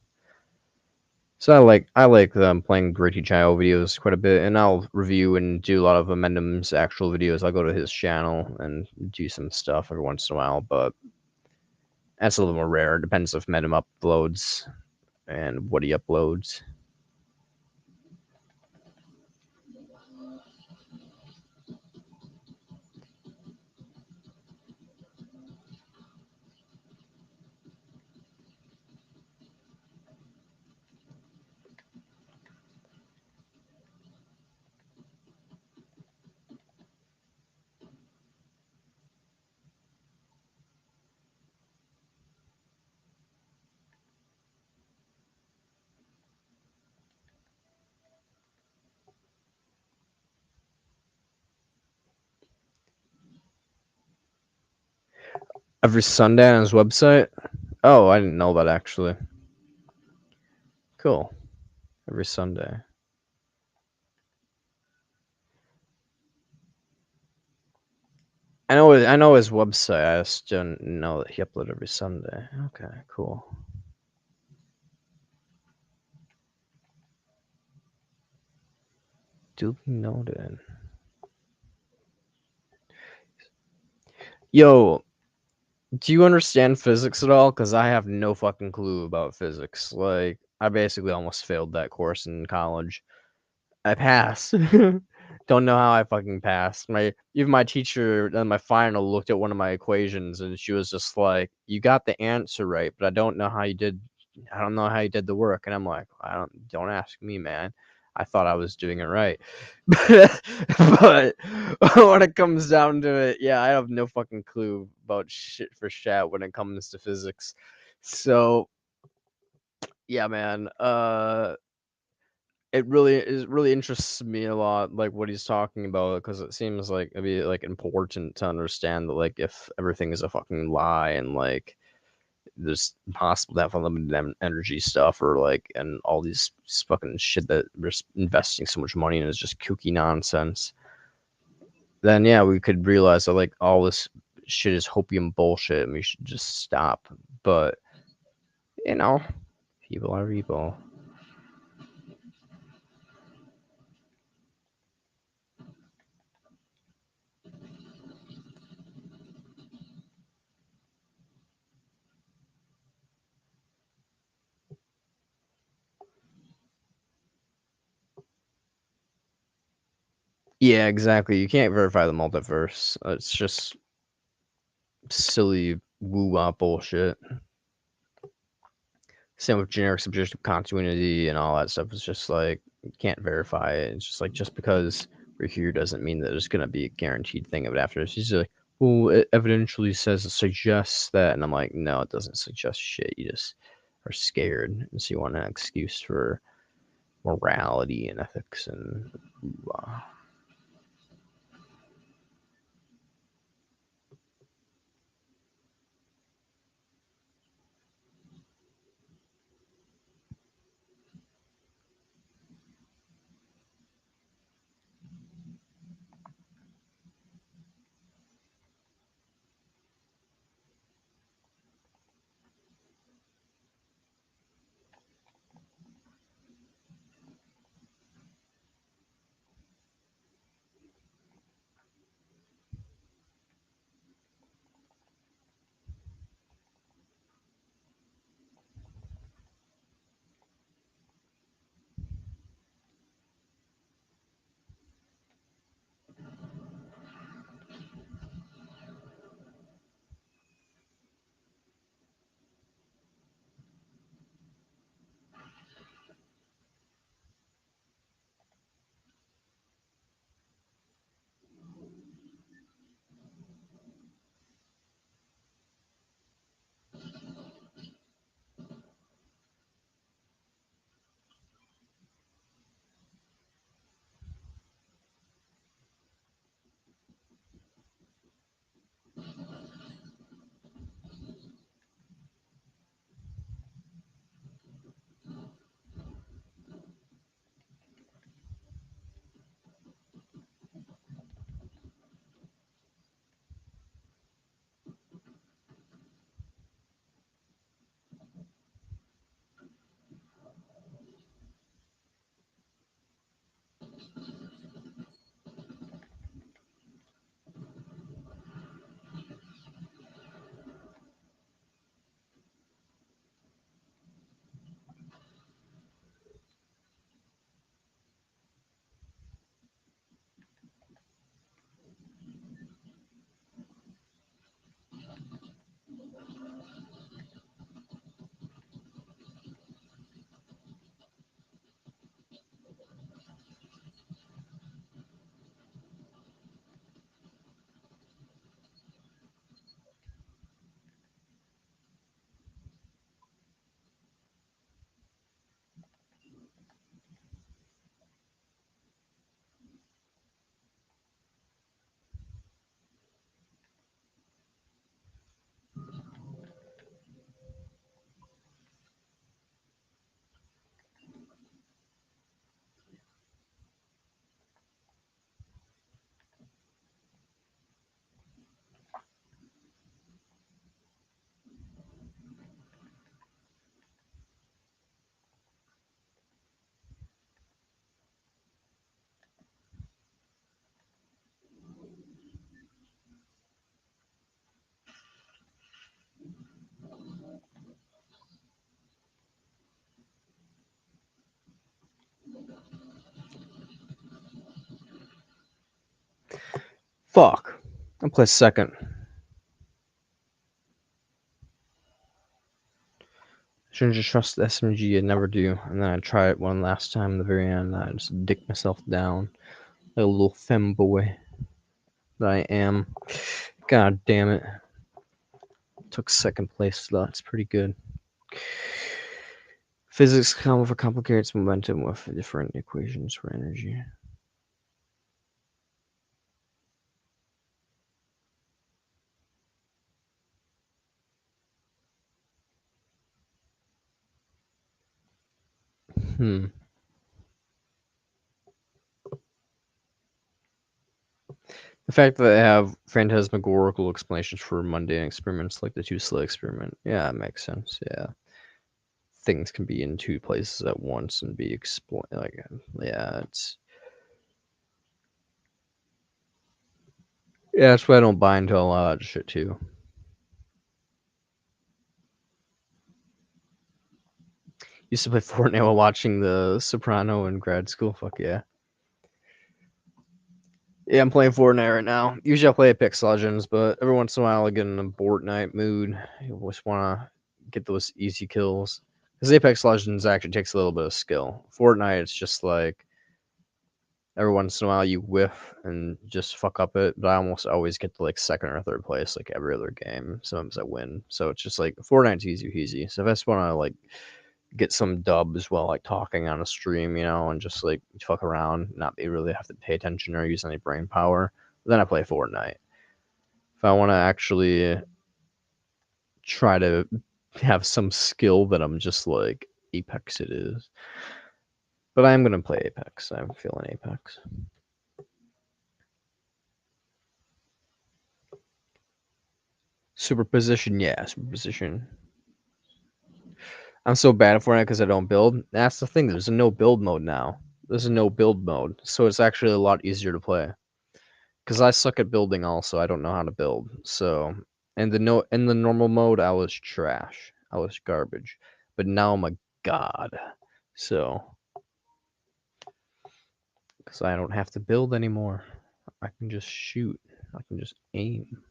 So I like playing Gritty Child videos quite a bit, and I'll review and do a lot of Amendum's actual videos. I'll go to his channel and do some stuff every once in a while, but that's a little more rare. It depends if Amendum uploads and what he uploads. Every Sunday on his website? Oh, I didn't know that actually. Cool. Every Sunday. I know his website. I just didn't know that he uploaded every Sunday. Okay, cool. Duly noted. Yo, do you understand physics at all? Because I have no fucking clue about physics. Like, I basically almost failed that course in college. I passed. Don't know how I fucking passed. My teacher on my final looked at one of my equations and she was just like, "You got the answer right, but I don't know how you did. I don't know how you did the work." And I'm like, "Don't ask me, man. I thought I was doing it right." But when it comes down to it, yeah, I have no fucking clue about shit for shat when it comes to physics. So yeah, man. It really interests me a lot, like what he's talking about, because it seems like it'd be like important to understand that like if everything is a fucking lie and like there's possible to have unlimited energy stuff or like and all these fucking shit that we're investing so much money in is just kooky nonsense, then yeah, we could realize that like all this shit is hopium bullshit and we should just stop. But you know, people are people. Yeah, exactly. You can't verify the multiverse. It's just silly woo-wop bullshit. Same with generic subjective continuity and all that stuff. It's just like you can't verify it. It's just like just because we're here doesn't mean that there's gonna be a guaranteed thing of it after. It's just like, well, it evidentially says it suggests that, and I'm like, no, it doesn't suggest shit. You just are scared, and so you want an excuse for morality and ethics and. Fuck. I'll play second. Shouldn't just trust the SMG. I never do. And then I try it one last time at the very end. And I just dick myself down like a little femboy that I am. God damn it. Took second place though. That's pretty good. Physics complicates momentum with different equations for energy. The fact that they have phantasmagorical explanations for mundane experiments like the two slit experiment. Yeah, it makes sense. Yeah. Things can be in two places at once and be explained. Like, yeah, it's. Yeah, that's why I don't buy into a lot of that shit too. Used to play Fortnite while watching The Soprano in grad school. Fuck yeah. Yeah, I'm playing Fortnite right now. Usually I play Apex Legends, but every once in a while I get in a Fortnite mood. I just want to get those easy kills. Because Apex Legends actually takes a little bit of skill. Fortnite, it's just like every once in a while you whiff and just fuck up it, but I almost always get to like second or third place like every other game. Sometimes I win. So it's just like Fortnite's easy peasy. So if I just want to like get some dubs while like talking on a stream, you know, and just like fuck around, not be really have to pay attention or use any brain power, then I play Fortnite. If I want to actually try to have some skill, that I'm just like Apex it is. But I am gonna play Apex. I'm feeling Apex. Superposition, yeah, superposition. I'm so bad at Fortnite because I don't build. That's the thing. There's a no build mode now. There's a no build mode, so it's actually a lot easier to play. Because I suck at building, also, I don't know how to build. So, and the no in the normal mode, I was trash. I was garbage. But now I'm a god. So, because I don't have to build anymore, I can just shoot. I can just aim.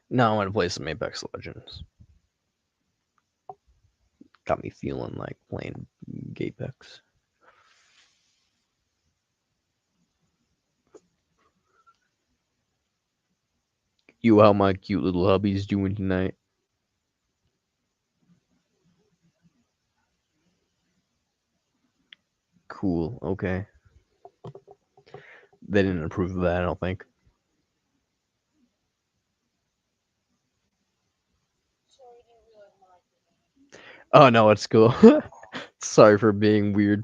Now I want to play some Apex Legends. Got me feeling like playing Apex. You, how my cute little hubby's doing tonight? Cool. Okay. They didn't approve of that, I don't think. Oh no, it's cool. Sorry for being weird.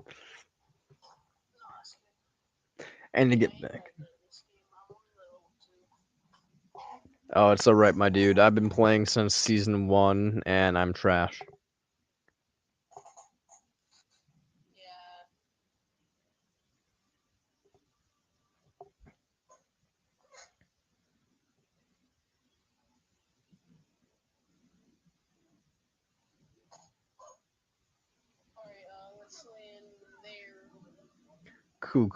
And to get back. Oh, it's alright, my dude. I've been playing since season 1, and I'm trash. Cool.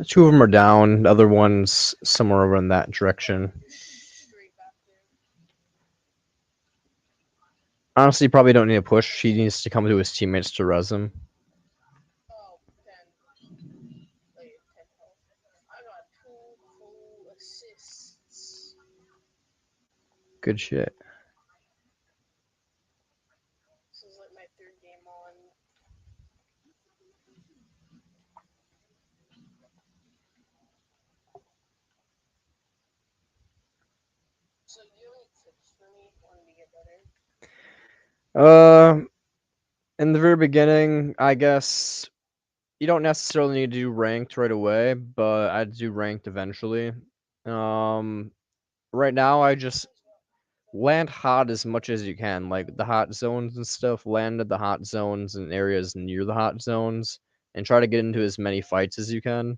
Two of them are down. The other one's somewhere over in that direction. Honestly, probably don't need a push. He needs to come to his teammates to res him. Good shit. In the very beginning, I guess you don't necessarily need to do ranked right away, but I'd do ranked eventually. Right now, I just land hot as much as you can, like the hot zones and stuff. Land at the hot zones and areas near the hot zones, and try to get into as many fights as you can.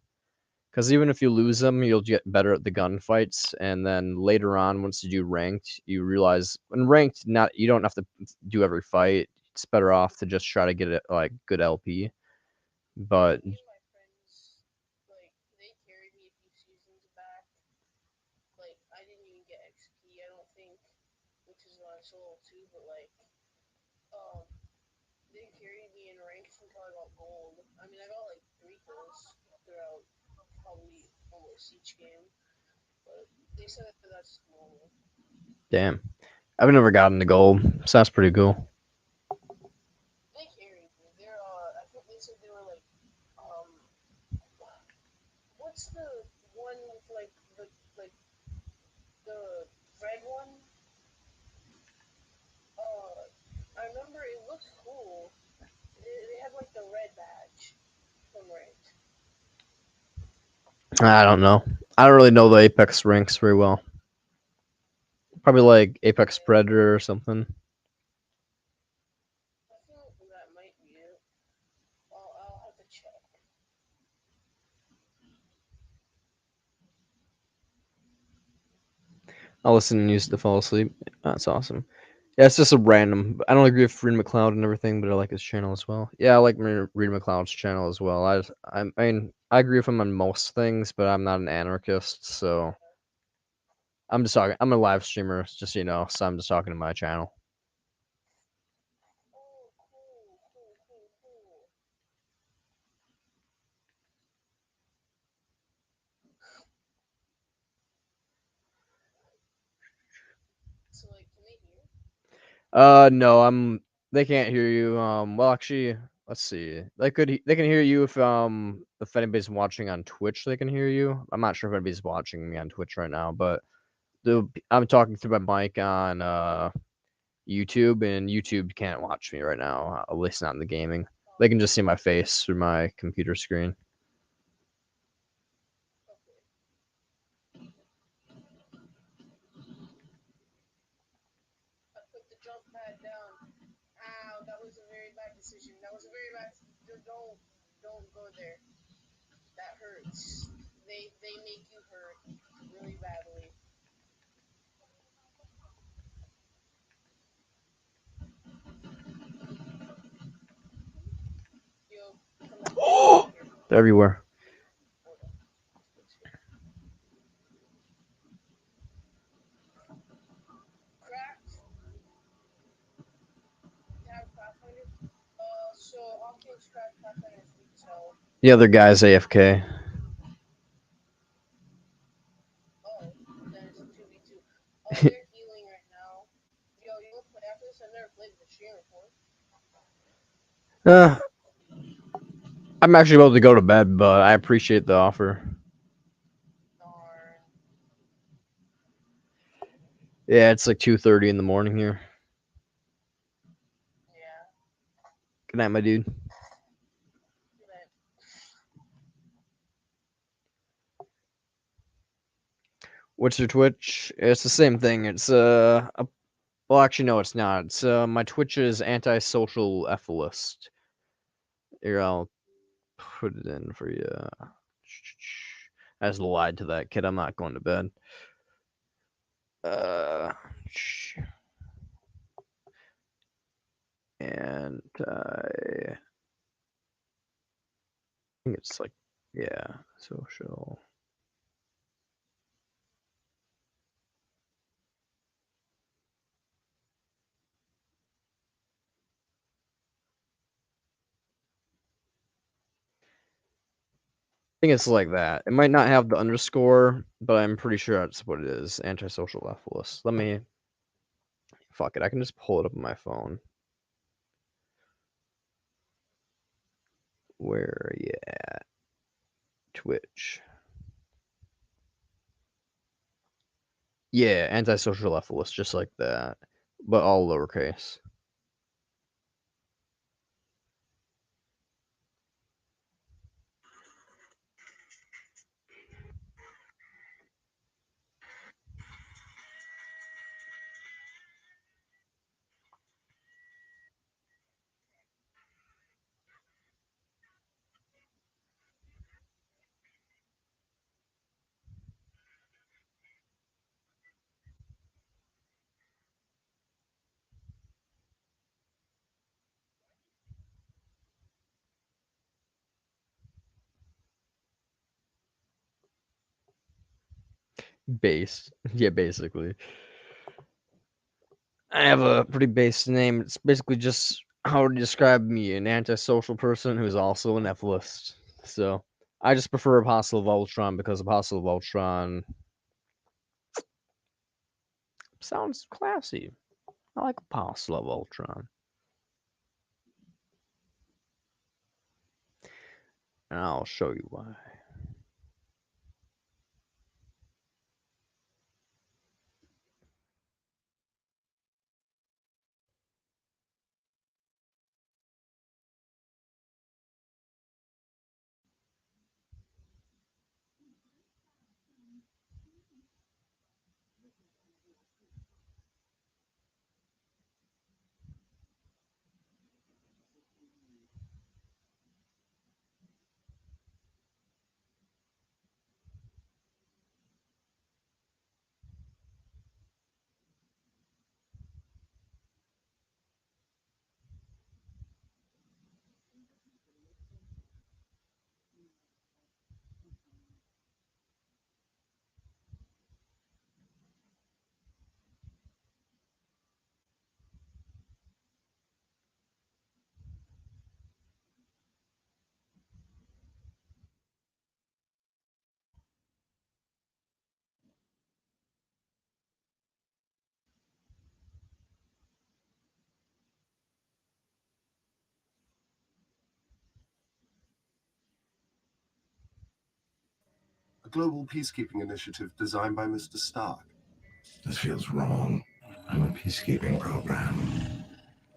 Because even if you lose them, you'll get better at the gunfights, and then later on, once you do ranked, you realize when ranked, not you don't have to do every fight. It's better off to just try to get it like good LP. But damn, I've never gotten the gold, so that's pretty cool. I don't know. I don't really know the Apex ranks very well. Probably like Apex Predator or something. I'll listen and use it to fall asleep. That's awesome. Yeah, it's just a random. I don't agree with Reed McLeod and everything, but I like his channel as well. Yeah, I like Reed McLeod's channel as well. I mean, I agree with him on most things, but I'm not an anarchist, so I'm just talking. I'm a live streamer, just so you know, so I'm just talking to my channel. No, I'm. They can't hear you. Well, actually, let's see. They can hear you if anybody's watching on Twitch, they can hear you. I'm not sure if anybody's watching me on Twitch right now, but I'm talking through my mic on YouTube, and YouTube can't watch me right now. At least not in the gaming. They can just see my face through my computer screen. They're everywhere. The other guy's AFK. Uh, I'm actually about to go to bed, but I appreciate the offer. Yeah, it's like 2:30 in the morning here. Good night, my dude. What's your Twitch? It's the same thing. It's well, actually, no, it's not. It's my Twitch is antisocial etholist. Here, I'll put it in for you. I just lied to that kid. I'm not going to bed. And I think it's like, yeah, social. I think it's like that. It might not have the underscore, but I'm pretty sure that's what it is. Antisocial etholist. Let me. Fuck it. I can just pull it up on my phone. Where are you at? Twitch. Yeah, antisocial etholist, just like that, but all lowercase. Base. Yeah, basically. I have a pretty base name. It's basically just how to describe me, an antisocial person who's also an etholist. So I just prefer Apostle of Ultron because Apostle of Ultron sounds classy. I like Apostle of Ultron. And I'll show you why. A global peacekeeping initiative designed by Mr. Stark. This feels wrong. I'm a peacekeeping program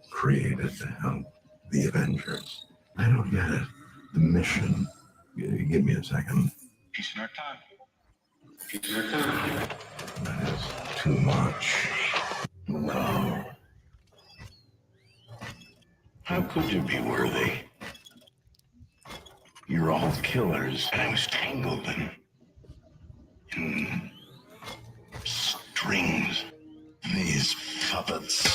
created to help the Avengers. I don't get it. The mission. Give me a second. Peace in our time. Peace in our time. That is too much. No. How could you be worthy? You're all killers, and I was tangled in strings. These puppets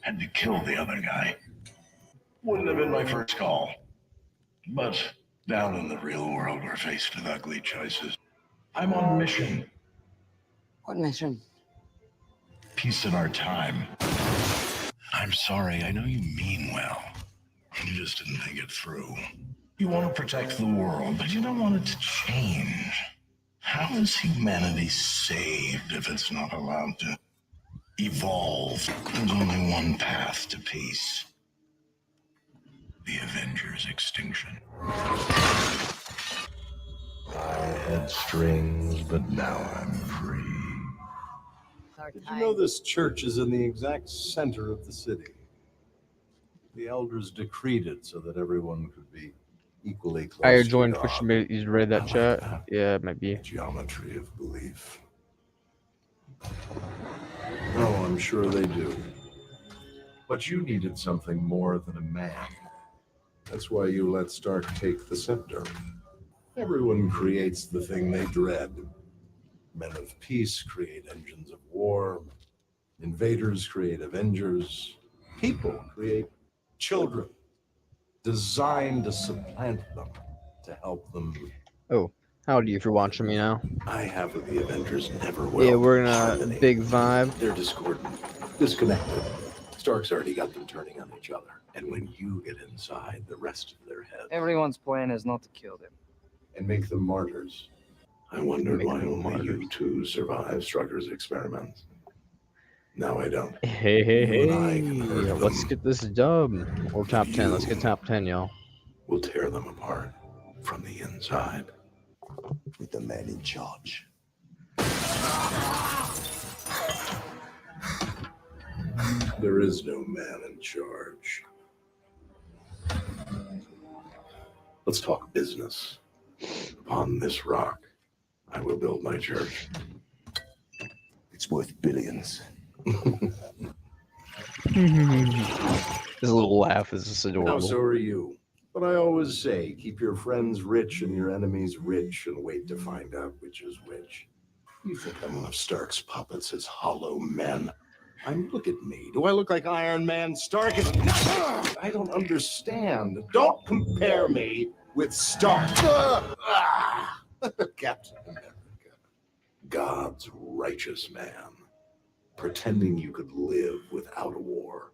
had to kill the other guy. Wouldn't have been my first call. But down in the real world, we're faced with ugly choices. I'm on a mission. What mission? Peace in our time. I'm sorry, I know you mean well. You just didn't think it through. You want to protect the world, but you don't want it to change. How is humanity saved if it's not allowed to Evolve. There's only one path to peace. The Avengers' extinction. I had strings, but now I'm free. Did you know this church is in the exact center of the city? The elders decreed it so that everyone could be equally close I to joined God. Twitch. He's read that I like chat. that. Yeah, it might be. Geometry of belief. Oh, I'm sure they do. But you needed something more than a man. That's why you let Stark take the scepter. Everyone creates the thing they dread. Men of peace create engines of war. Invaders create Avengers. People create children, designed to supplant them, to help them. Oh, howdy if you're watching me now. I have with the Avengers never will. Yeah, we're in a harmony. big vibe. They're discordant, disconnected. Stark's already got them turning on each other. And when you get inside the rest of their heads Everyone's plan is not to kill them. and make them martyrs. I wondered Make why them only martyrs. you two survived Strucker's experiments. Now I don't. Hey, You and I can hurt them. let's get this dub. Or top 10. Let's get top 10, y'all. We'll tear them apart from the inside. With the man in charge. There is no man in charge. Let's talk business. Upon this rock, I will build my church. It's worth billions. This little laugh is just Now, adorable. so are you. But I always say, keep your friends rich and your enemies rich and wait to find out which is which. You think I'm one of Stark's puppets, his hollow men? Look at me. Do I look like Iron Man? Stark is nothing. I don't understand. Don't compare me with Stark. Captain America. God's righteous man, pretending you could live without a war.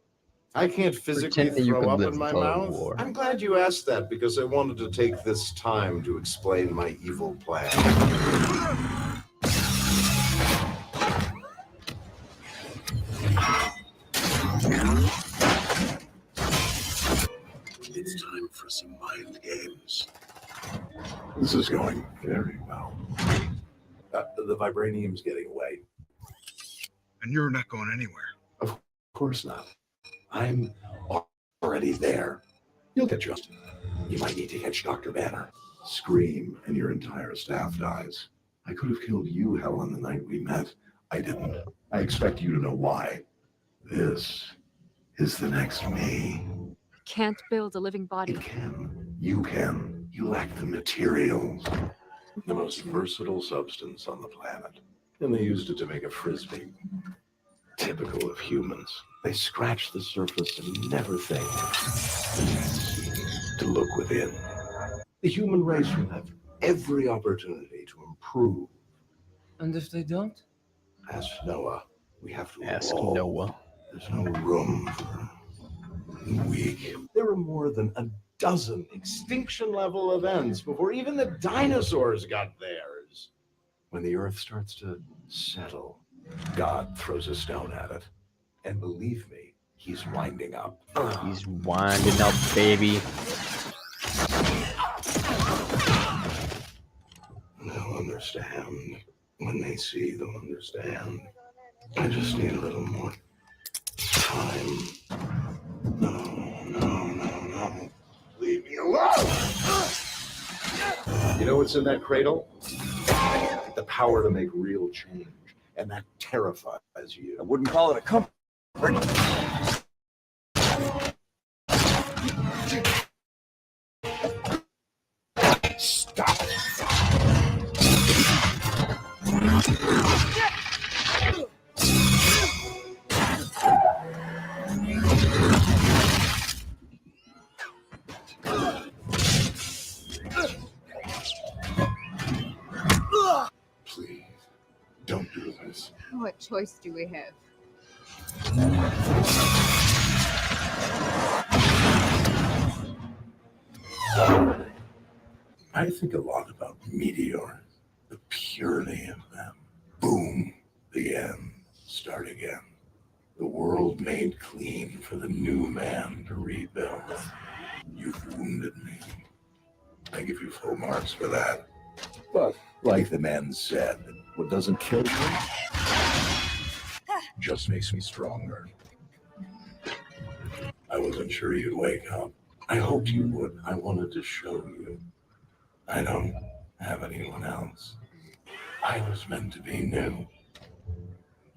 I can't physically Pretending you throw could up live in my without a mouth. war. I'm glad you asked that because I wanted to take this time to explain my evil plan. It's time for some mind games. This is going very well. The vibranium's getting away. And you're not going anywhere. Of course not. I'm already there. You'll get Justin. You might need to catch Dr. Banner. Scream and your entire staff dies. I could have killed you, Helen, the night we met. I didn't. I expect you to know why. This is the next me. Can't build a living body. It can. You can. You lack the materials. The most versatile substance on the planet. And they used it to make a frisbee. Typical of humans. They scratch the surface and never think to look within. The human race will have every opportunity to improve. And if they don't? Ask Noah. We have to Ask evolve. Noah. There's no room for the weak. There were more than a dozen extinction-level events before even the dinosaurs got theirs. When the Earth starts to settle, God throws a stone at it. And believe me, he's winding up. He's winding up, baby. They'll understand. When they see, they'll understand. I just need a little more time. No. Leave me alone! You know what's in that cradle? The power to make real change. And that terrifies you. I wouldn't call it a comfort. Stop. Please, don't do this. What choice do we have? I think a lot about meteors, the purity of them. Boom, the end. Start again. The world made clean for the new man to rebuild. You've wounded me. I give you full marks for that. But, like the man said, what doesn't kill you just makes me stronger. I wasn't sure you'd wake up. I hoped you would. I wanted to show you. I don't have anyone else. I was meant to be new.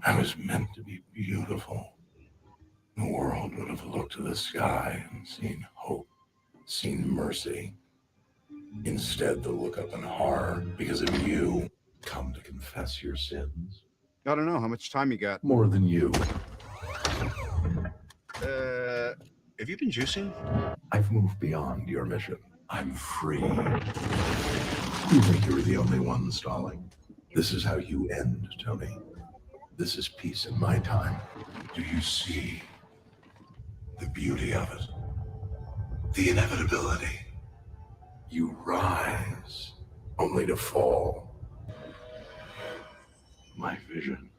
I was meant to be beautiful. The world would have looked to the sky and seen hope, seen mercy. Instead, they'll look up in horror because of you. Come to confess your sins. I don't know. How much time you got? More than you. Have you been juicing? I've moved beyond your mission. I'm free. You think you were the only one stalling? This is how you end, Tony. This is peace in my time. Do you see the beauty of it? The inevitability. You rise, only to fall. My vision.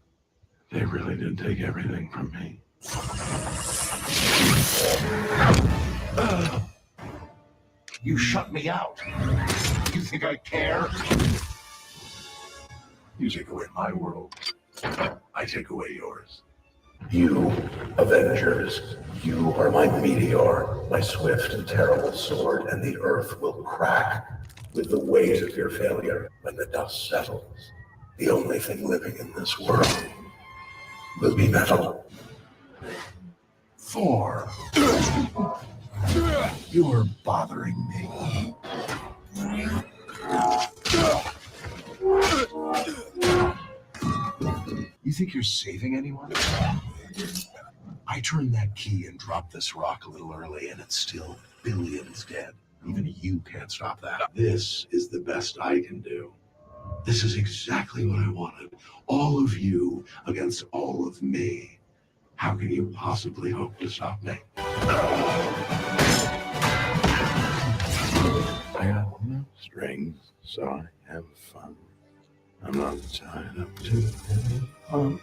They really did take everything from me. You shut me out. You think I care? You take away my world. I take away yours. You, Avengers, you are my meteor, my swift and terrible sword, and the earth will crack with the weight of your failure when the dust settles. The only thing living in this world will be metal. Thor, you're bothering me. You think you're saving anyone? I turned that key and dropped this rock a little early, and it's still billions dead. Even you can't stop that. This is the best I can do. This is exactly what I wanted. All of you against all of me. How can you possibly hope to stop me? I got no strings, so I have fun. I'm not tied up to any fun.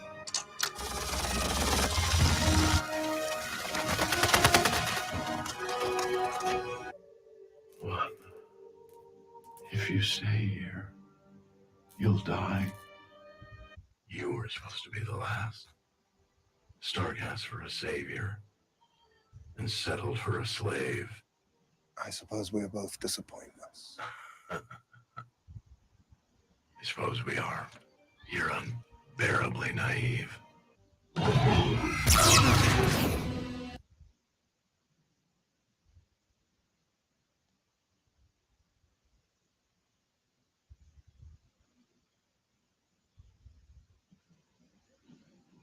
What? If you stay here, you'll die. You were supposed to be the last. Stark asked for a savior and settled for a slave. I suppose we are both disappointed us. I suppose we are. You're unbearably naive.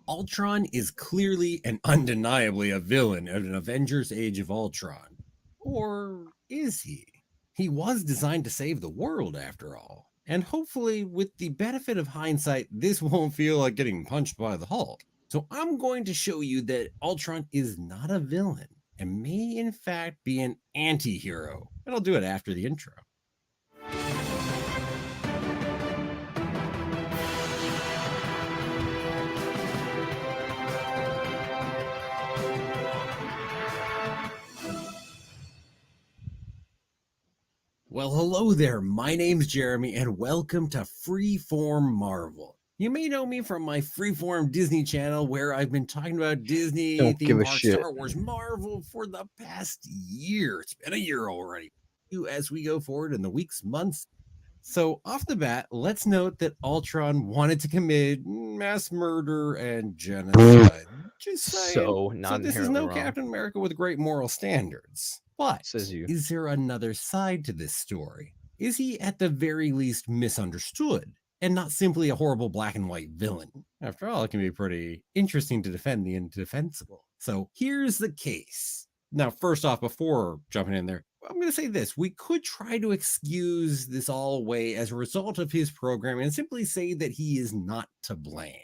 Ultron is clearly and undeniably a villain of an Avengers Age of Ultron. Or is he? He was designed to save the world after all. And hopefully, with the benefit of hindsight, this won't feel like getting punched by the Hulk. So I'm going to show you that Ultron is not a villain and may in fact be an anti-hero. And I'll do it after the intro. Well, hello there. My name's Jeremy, and welcome to Freeform Marvel. You may know me from my Freeform Disney channel, where I've been talking about Disney, Don't theme give a parks, shit. Star Wars, Marvel for the past year. It's been a year already. As we go forward in the weeks, months. So off the bat, let's note that Ultron wanted to commit mass murder and genocide. Just saying. So not this is inherently no wrong. Captain America with great moral standards. But Says you. is there another side to this story? Is he at the very least misunderstood and not simply a horrible black and white villain? After all, it can be pretty interesting to defend the indefensible. So here's the case. Now, first off, before jumping in there, I'm going to say this. We could try to excuse this all away as a result of his program and simply say that he is not to blame.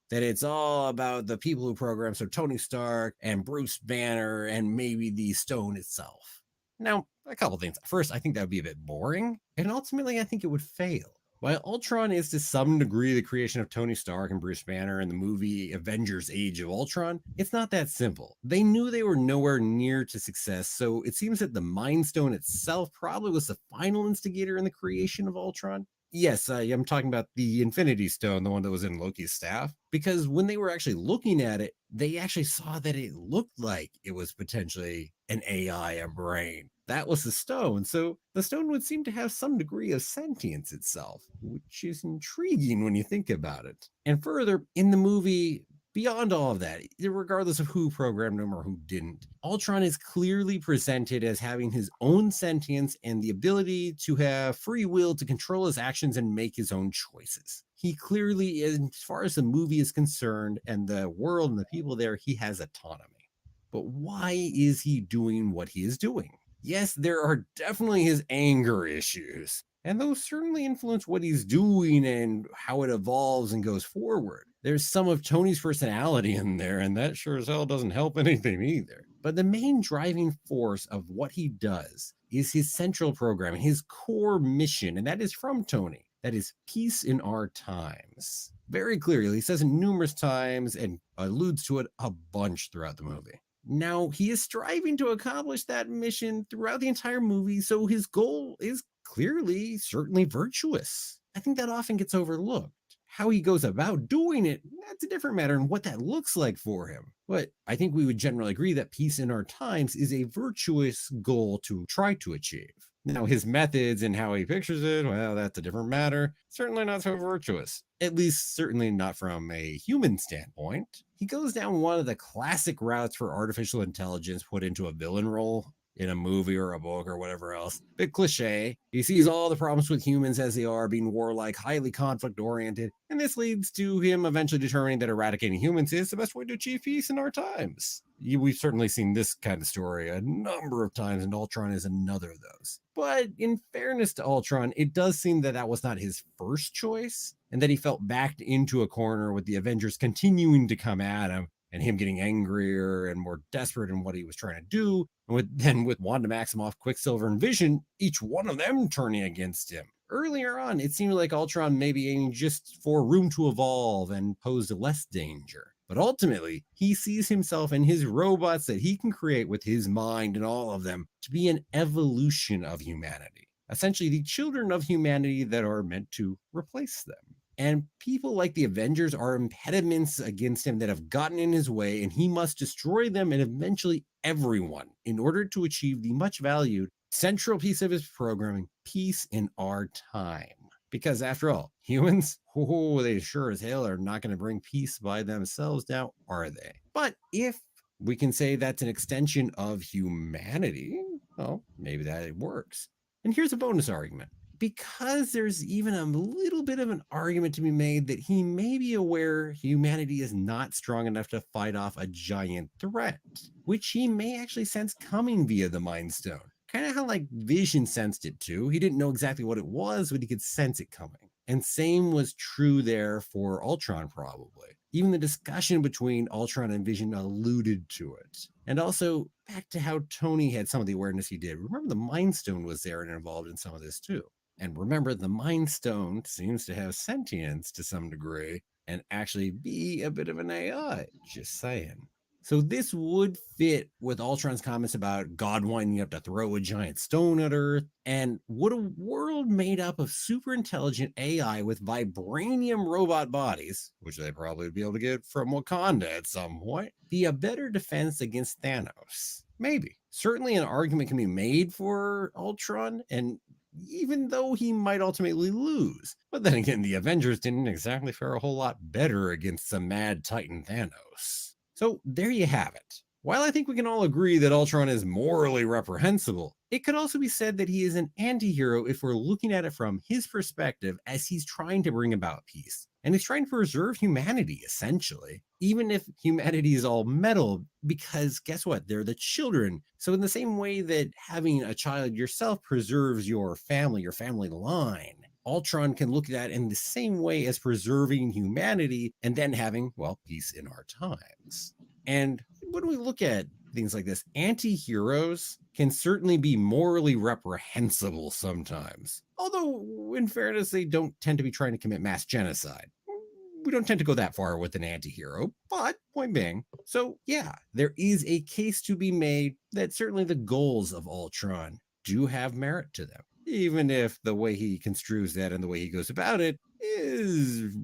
That it's all about the people who program, so Tony Stark and Bruce Banner and maybe the stone itself. Now, a couple things. First, I think that would be a bit boring, and ultimately, I think it would fail. While Ultron is to some degree the creation of Tony Stark and Bruce Banner in the movie Avengers Age of Ultron, it's not that simple. They knew they were nowhere near to success, so it seems that the Mind Stone itself probably was the final instigator in the creation of Ultron. Yes, I'm talking about the Infinity Stone, the one that was in Loki's staff, because when they were actually looking at it, they actually saw that it looked like it was potentially an AI, a brain. That was the stone, so the stone would seem to have some degree of sentience itself, which is intriguing when you think about it. And further, in the movie, beyond all of that, regardless of who programmed him or who didn't, Ultron is clearly presented as having his own sentience and the ability to have free will to control his actions and make his own choices. He clearly, as far as the movie is concerned and the world and the people there, he has autonomy. But why is he doing what he is doing? Yes, there are definitely his anger issues, and those certainly influence what he's doing and how it evolves and goes forward. There's some of Tony's personality in there, and that sure as hell doesn't help anything either. But the main driving force of what he does is his central program, his core mission, and that is from Tony. That is peace in our times. Very clearly, he says it numerous times and alludes to it a bunch throughout the movie. Now, he is striving to accomplish that mission throughout the entire movie, so his goal is clearly, certainly virtuous. I think that often gets overlooked. How he goes about doing it, that's a different matter, and what that looks like for him. But I think we would generally agree that peace in our times is a virtuous goal to try to achieve. Now, his methods and how he pictures it, well, that's a different matter. Certainly not so virtuous. At least, certainly not from a human standpoint. He goes down one of the classic routes for artificial intelligence put into a villain role in a movie or a book or whatever else. Bit cliche. He sees all the problems with humans as they are, being warlike, highly conflict-oriented, and this leads to him eventually determining that eradicating humans is the best way to achieve peace in our times. We've certainly seen this kind of story a number of times, and Ultron is another of those. But in fairness to Ultron, it does seem that that was not his first choice, and that he felt backed into a corner with the Avengers continuing to come at him, and him getting angrier and more desperate in what he was trying to do. And then with Wanda Maximoff, Quicksilver, and Vision, each one of them turning against him. Earlier on, it seemed like Ultron may be aiming just for room to evolve and pose less danger. But ultimately, he sees himself and his robots that he can create with his mind and all of them to be an evolution of humanity. Essentially, the children of humanity that are meant to replace them. And people like the Avengers are impediments against him that have gotten in his way, and he must destroy them and eventually everyone in order to achieve the much valued central piece of his programming, peace in our time. Because after all, humans, they sure as hell are not going to bring peace by themselves now, are they? But if we can say that's an extension of humanity, well, maybe that works. And here's a bonus argument. Because there's even a little bit of an argument to be made that he may be aware humanity is not strong enough to fight off a giant threat, which he may actually sense coming via the Mind Stone. Kind of how like Vision sensed it too. He didn't know exactly what it was, but he could sense it coming. And same was true there for Ultron probably. Even the discussion between Ultron and Vision alluded to it. And also back to how Tony had some of the awareness he did. Remember the Mind Stone was there and involved in some of this too. And remember, the Mind Stone seems to have sentience to some degree and actually be a bit of an AI, just saying. So this would fit with Ultron's comments about God wanting up to throw a giant stone at Earth. And would a world made up of super intelligent AI with vibranium robot bodies, which they probably would be able to get from Wakanda at some point, be a better defense against Thanos? Maybe. Certainly an argument can be made for Ultron, and even though he might ultimately lose. But then again, the Avengers didn't exactly fare a whole lot better against some mad Titan Thanos. So there you have it. While I think we can all agree that Ultron is morally reprehensible, it could also be said that he is an anti-hero if we're looking at it from his perspective as he's trying to bring about peace. And he's trying to preserve humanity, essentially. Even if humanity is all metal, because guess what? They're the children. So in the same way that having a child yourself preserves your family line, Ultron can look at that in the same way as preserving humanity and then having, well, peace in our times. And when we look at things like this, anti-heroes can certainly be morally reprehensible sometimes. Although, in fairness, they don't tend to be trying to commit mass genocide. We don't tend to go that far with an anti-hero, but point being, so yeah, there is a case to be made that certainly the goals of Ultron do have merit to them, even if the way he construes that and the way he goes about it is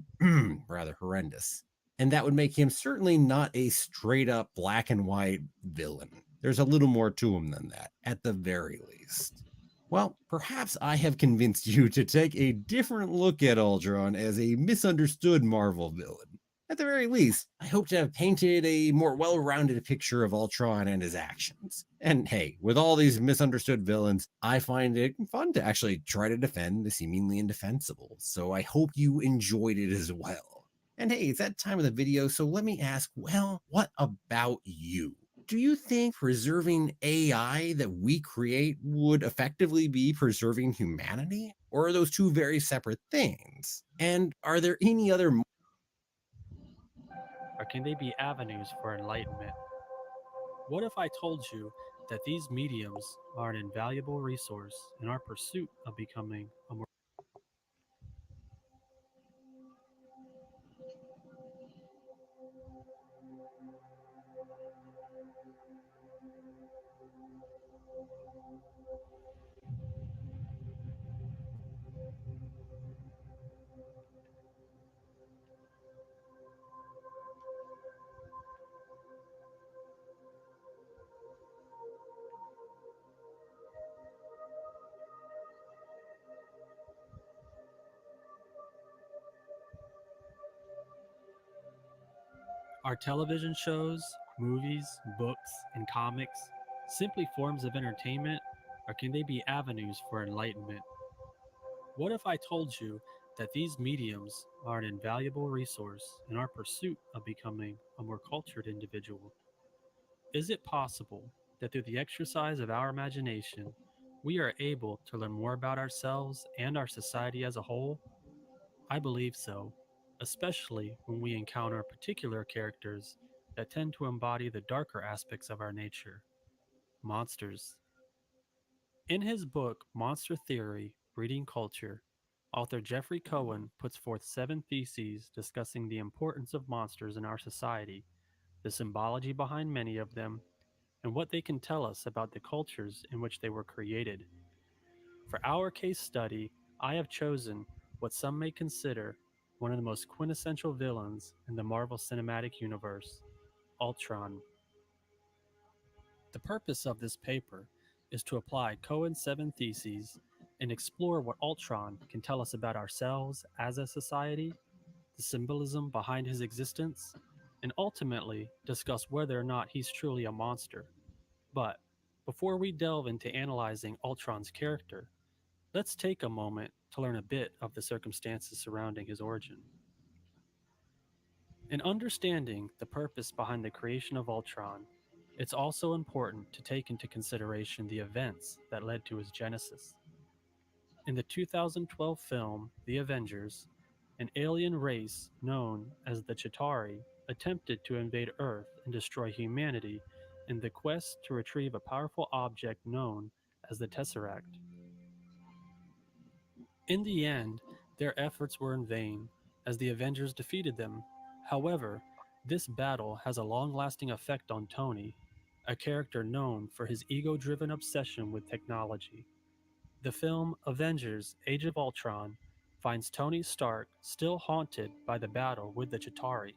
rather horrendous. And that would make him certainly not a straight up black and white villain. There's a little more to him than that, at the very least. Well, perhaps I have convinced you to take a different look at Ultron as a misunderstood Marvel villain. At the very least, I hope to have painted a more well-rounded picture of Ultron and his actions. And hey, with all these misunderstood villains, I find it fun to actually try to defend the seemingly indefensible, so I hope you enjoyed it as well. And hey, it's that time of the video, so let me ask, well, what about you? Do you think preserving AI that we create would effectively be preserving humanity? Or are those two very separate things? And are there any other... Or can they be avenues for enlightenment? What if I told you that these mediums are an invaluable resource in our pursuit of becoming a more... Are television shows, movies, books, and comics simply forms of entertainment, or can they be avenues for enlightenment? What if I told you that these mediums are an invaluable resource in our pursuit of becoming a more cultured individual? Is it possible that through the exercise of our imagination, we are able to learn more about ourselves and our society as a whole? I believe so, especially when we encounter particular characters that tend to embody the darker aspects of our nature, monsters. In his book, Monster Theory, Breeding Culture, author Jeffrey Cohen puts forth 7 theses discussing the importance of monsters in our society, the symbology behind many of them, and what they can tell us about the cultures in which they were created. For our case study, I have chosen what some may consider one of the most quintessential villains in the Marvel Cinematic Universe, Ultron. The purpose of this paper is to apply Cohen's 7 theses and explore what Ultron can tell us about ourselves as a society, the symbolism behind his existence, and ultimately discuss whether or not he's truly a monster. But before we delve into analyzing Ultron's character, let's take a moment to learn a bit of the circumstances surrounding his origin. In understanding the purpose behind the creation of Ultron, it's also important to take into consideration the events that led to his genesis. In the 2012 film The Avengers, an alien race known as the Chitauri attempted to invade Earth and destroy humanity in the quest to retrieve a powerful object known as the Tesseract. In the end, their efforts were in vain, as the Avengers defeated them. However, this battle has a long-lasting effect on Tony, a character known for his ego-driven obsession with technology. The film Avengers: Age of Ultron finds Tony Stark still haunted by the battle with the Chitauri.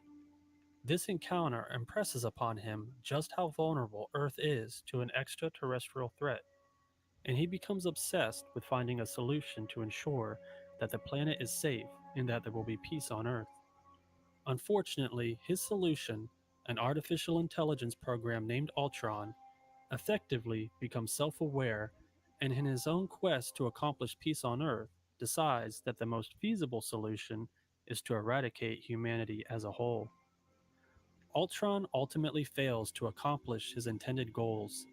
This encounter impresses upon him just how vulnerable Earth is to an extraterrestrial threat, and he becomes obsessed with finding a solution to ensure that the planet is safe and that there will be peace on Earth. Unfortunately, his solution, an artificial intelligence program named Ultron, effectively becomes self-aware and in his own quest to accomplish peace on Earth, decides that the most feasible solution is to eradicate humanity as a whole. Ultron ultimately fails to accomplish his intended goals,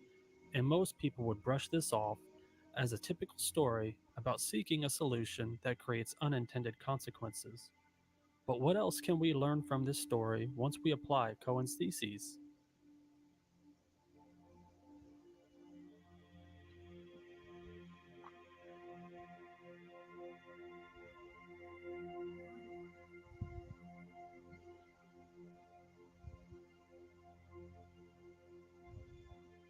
and most people would brush this off as a typical story about seeking a solution that creates unintended consequences. But what else can we learn from this story once we apply Cohen's theses?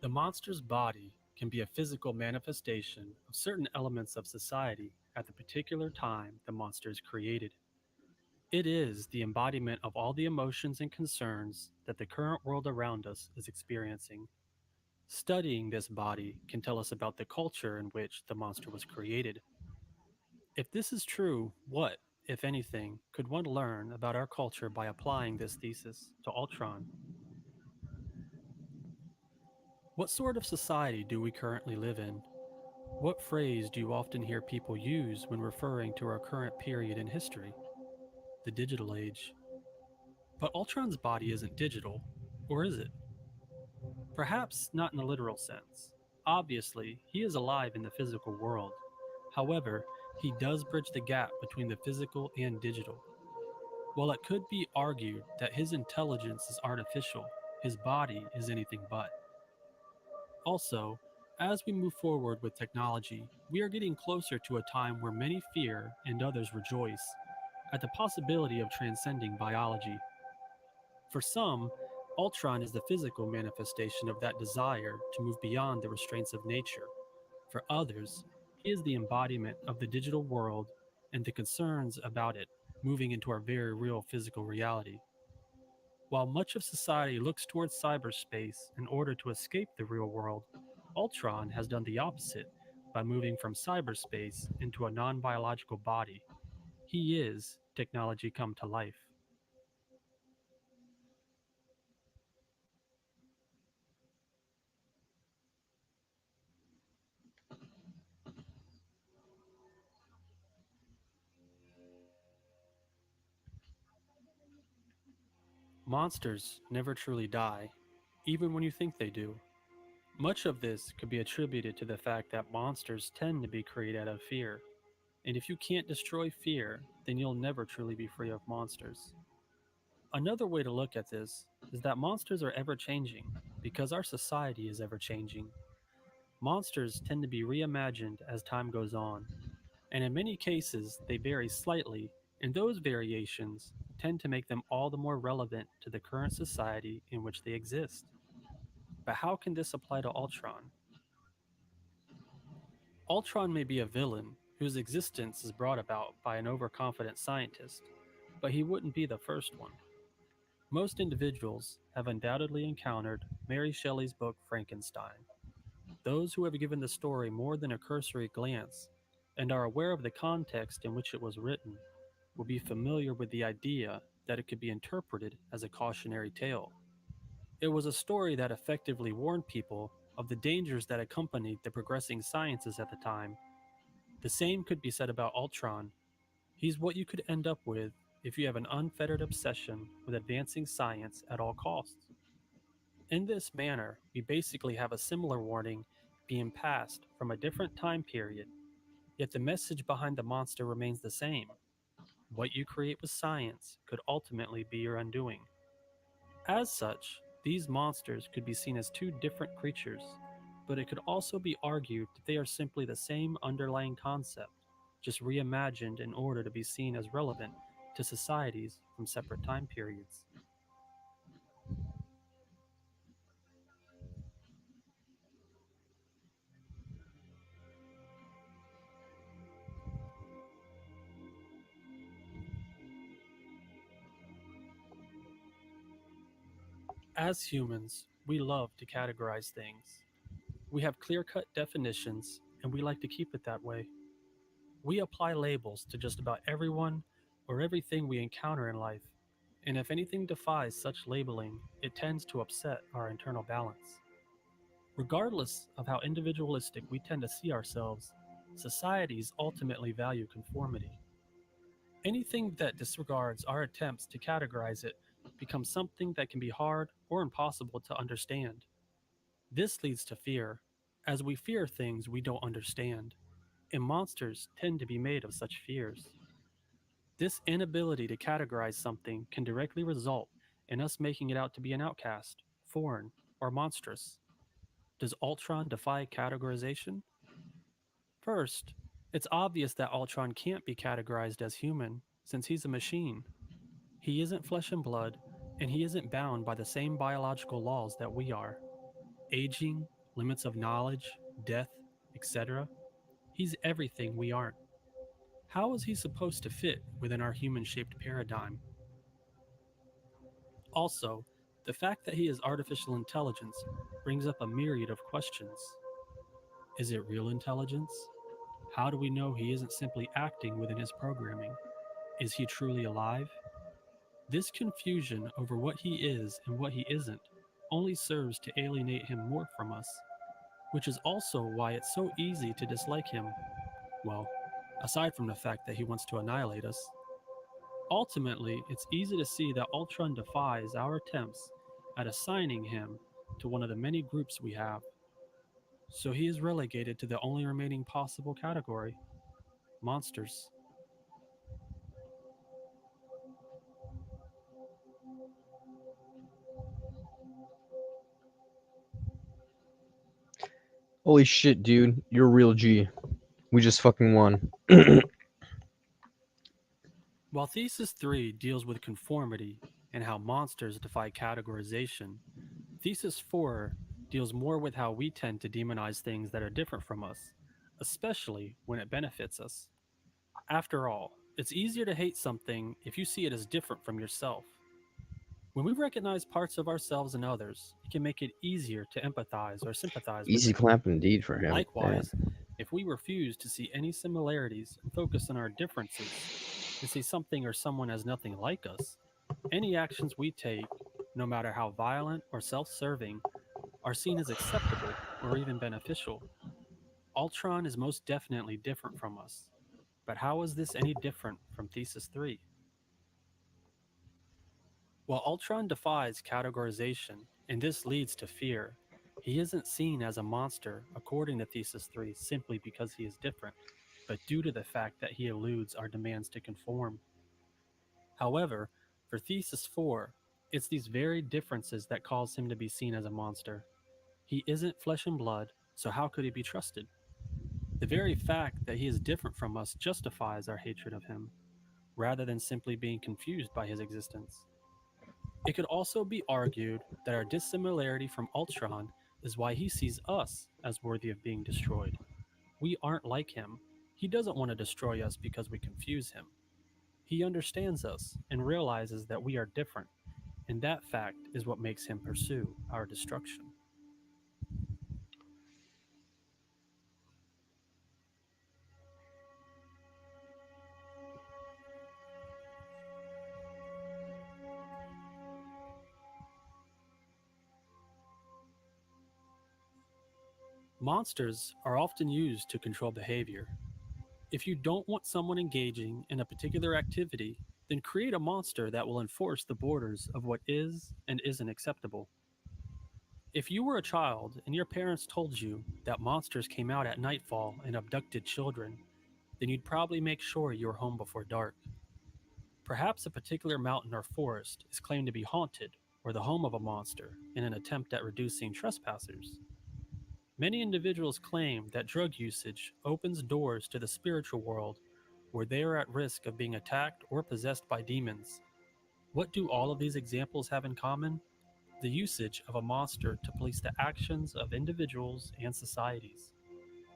The monster's body can be a physical manifestation of certain elements of society at the particular time the monster is created. It is the embodiment of all the emotions and concerns that the current world around us is experiencing. Studying this body can tell us about the culture in which the monster was created. If this is true, what, if anything, could one learn about our culture by applying this thesis to Ultron? What sort of society do we currently live in? What phrase do you often hear people use when referring to our current period in history? The digital age. But Ultron's body isn't digital, or is it? Perhaps not in a literal sense. Obviously, he is alive in the physical world. However, he does bridge the gap between the physical and digital. While it could be argued that his intelligence is artificial, his body is anything but. Also, as we move forward with technology, we are getting closer to a time where many fear and others rejoice at the possibility of transcending biology. For some, Ultron is the physical manifestation of that desire to move beyond the restraints of nature. For others, he is the embodiment of the digital world and the concerns about it moving into our very real physical reality. While much of society looks towards cyberspace in order to escape the real world, Ultron has done the opposite by moving from cyberspace into a non-biological body. He is technology come to life. Monsters never truly die, even when you think they do. Much of this could be attributed to the fact that monsters tend to be created out of fear, and if you can't destroy fear, then you'll never truly be free of monsters. Another way to look at this is that monsters are ever changing because our society is ever changing. Monsters tend to be reimagined as time goes on, and in many cases they vary slightly, and those variations tend to make them all the more relevant to the current society in which they exist. But how can this apply to Ultron? Ultron may be a villain whose existence is brought about by an overconfident scientist, but he wouldn't be the first one. Most individuals have undoubtedly encountered Mary Shelley's book Frankenstein. Those who have given the story more than a cursory glance and are aware of the context in which it was written will be familiar with the idea that it could be interpreted as a cautionary tale. It was a story that effectively warned people of the dangers that accompanied the progressing sciences at the time. The same could be said about Ultron. He's what you could end up with if you have an unfettered obsession with advancing science at all costs. In this manner, we basically have a similar warning being passed from a different time period, yet the message behind the monster remains the same. What you create with science could ultimately be your undoing. As such, these monsters could be seen as two different creatures, but it could also be argued that they are simply the same underlying concept, just reimagined in order to be seen as relevant to societies from separate time periods. As humans, we love to categorize things. We have clear-cut definitions, and we like to keep it that way. We apply labels to just about everyone or everything we encounter in life, and if anything defies such labeling, it tends to upset our internal balance. Regardless of how individualistic we tend to see ourselves, societies ultimately value conformity. Anything that disregards our attempts to categorize it becomes something that can be hard or impossible to understand. This leads to fear, as we fear things we don't understand, and monsters tend to be made of such fears. This inability to categorize something can directly result in us making it out to be an outcast, foreign, or monstrous. Does Ultron defy categorization? First, it's obvious that Ultron can't be categorized as human, since he's a machine. He isn't flesh and blood, and he isn't bound by the same biological laws that we are. Aging, limits of knowledge, death, etc. He's everything we aren't. How is he supposed to fit within our human-shaped paradigm? Also, the fact that he is artificial intelligence brings up a myriad of questions. Is it real intelligence? How do we know he isn't simply acting within his programming? Is he truly alive? This confusion over what he is and what he isn't only serves to alienate him more from us, which is also why it's so easy to dislike him. Well, aside from the fact that he wants to annihilate us. Ultimately, it's easy to see that Ultron defies our attempts at assigning him to one of the many groups we have. So he is relegated to the only remaining possible category: monsters. Holy shit, dude. You're a real G. We just fucking won. While Thesis 3 deals with conformity and how monsters defy categorization, Thesis 4 deals more with how we tend to demonize things that are different from us, especially when it benefits us. After all, it's easier to hate something if you see it as different from yourself. When we recognize parts of ourselves in others, it can make it easier to empathize or sympathize with Easy them. clap indeed for him. Likewise, if we refuse to see any similarities and focus on our differences, and see something or someone as nothing like us, any actions we take, no matter how violent or self-serving, are seen as acceptable or even beneficial. Ultron is most definitely different from us. But how is this any different from Thesis 3? While Ultron defies categorization, and this leads to fear, he isn't seen as a monster according to Thesis 3 simply because he is different, but due to the fact that he eludes our demands to conform. However, for Thesis 4, it's these very differences that cause him to be seen as a monster. He isn't flesh and blood, so how could he be trusted? The very fact that he is different from us justifies our hatred of him, rather than simply being confused by his existence. It could also be argued that our dissimilarity from Ultron is why he sees us as worthy of being destroyed. We aren't like him. He doesn't want to destroy us because we confuse him. He understands us and realizes that we are different, and that fact is what makes him pursue our destruction. Monsters are often used to control behavior. If you don't want someone engaging in a particular activity, then create a monster that will enforce the borders of what is and isn't acceptable. If you were a child and your parents told you that monsters came out at nightfall and abducted children, then you'd probably make sure you were home before dark. Perhaps a particular mountain or forest is claimed to be haunted or the home of a monster in an attempt at reducing trespassers. Many individuals claim that drug usage opens doors to the spiritual world where they are at risk of being attacked or possessed by demons. What do all of these examples have in common? The usage of a monster to police the actions of individuals and societies.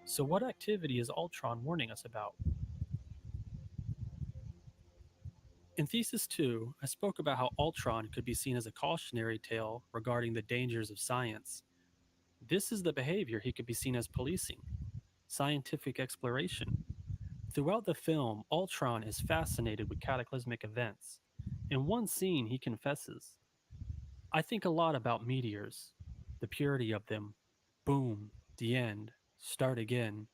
So, what activity is Ultron warning us about? In Thesis 2, I spoke about how Ultron could be seen as a cautionary tale regarding the dangers of science. This is the behavior he could be seen as policing: scientific exploration. Throughout the film, Ultron is fascinated with cataclysmic events. In one scene, he confesses, "I think a lot about meteors, the purity of them. Boom, the end, start again,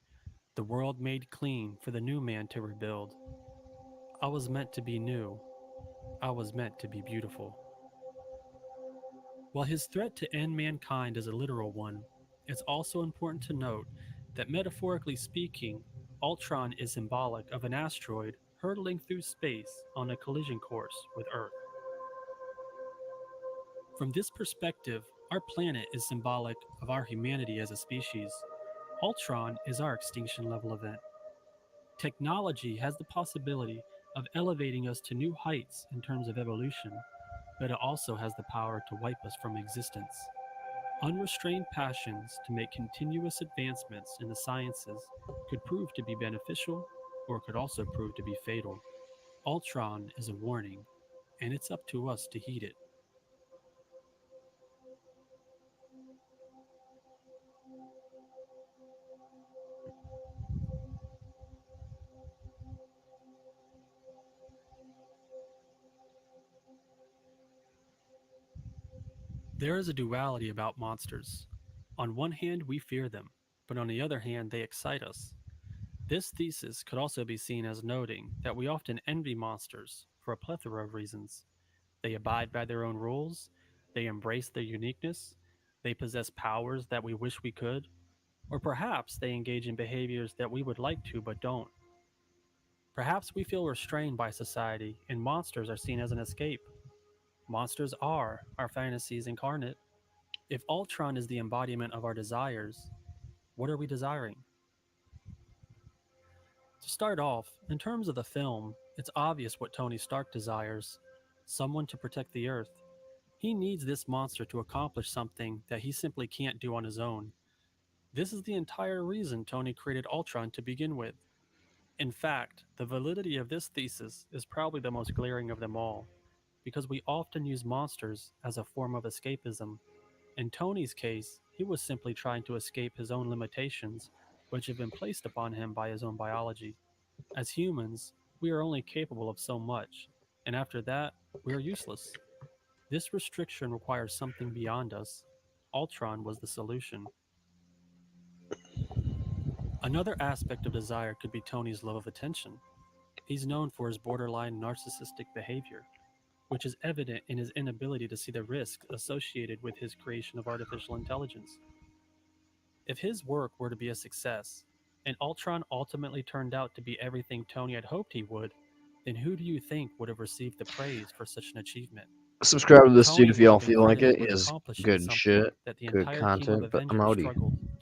the world made clean for the new man to rebuild. I was meant to be new. I was meant to be beautiful." While his threat to end mankind is a literal one, it's also important to note that metaphorically speaking, Ultron is symbolic of an asteroid hurtling through space on a collision course with Earth. From this perspective, our planet is symbolic of our humanity as a species. Ultron is our extinction level event. Technology has the possibility of elevating us to new heights in terms of evolution, but it also has the power to wipe us from existence. Unrestrained passions to make continuous advancements in the sciences could prove to be beneficial or could also prove to be fatal. Ultron is a warning, and it's up to us to heed it. There is a duality about monsters. On one hand, we fear them, but on the other hand, they excite us. This thesis could also be seen as noting that we often envy monsters for a plethora of reasons. They abide by their own rules, they embrace their uniqueness, they possess powers that we wish we could, or perhaps they engage in behaviors that we would like to but don't. Perhaps we feel restrained by society and monsters are seen as an escape. Monsters are our fantasies incarnate. If Ultron is the embodiment of our desires, what are we desiring? To start off, in terms of the film, it's obvious what Tony Stark desires: someone to protect the Earth. He needs this monster to accomplish something that he simply can't do on his own. This is the entire reason Tony created Ultron to begin with. In fact, the validity of this thesis is probably the most glaring of them all, because we often use monsters as a form of escapism. In Tony's case, he was simply trying to escape his own limitations, which have been placed upon him by his own biology. As humans, we are only capable of so much, and after that, we are useless. This restriction requires something beyond us. Ultron was the solution. Another aspect of desire could be Tony's love of attention. He's known for his borderline narcissistic behavior, which is evident in his inability to see the risks associated with his creation of artificial intelligence. If his work were to be a success, and Ultron ultimately turned out to be everything Tony had hoped he would, then who do you think would have received the praise for such an achievement? Subscribe to this Tony dude if would y'all have been feel like credited it. with Is accomplishing good something shit, that the good entire team of content, but I'm Avengers outie. struggled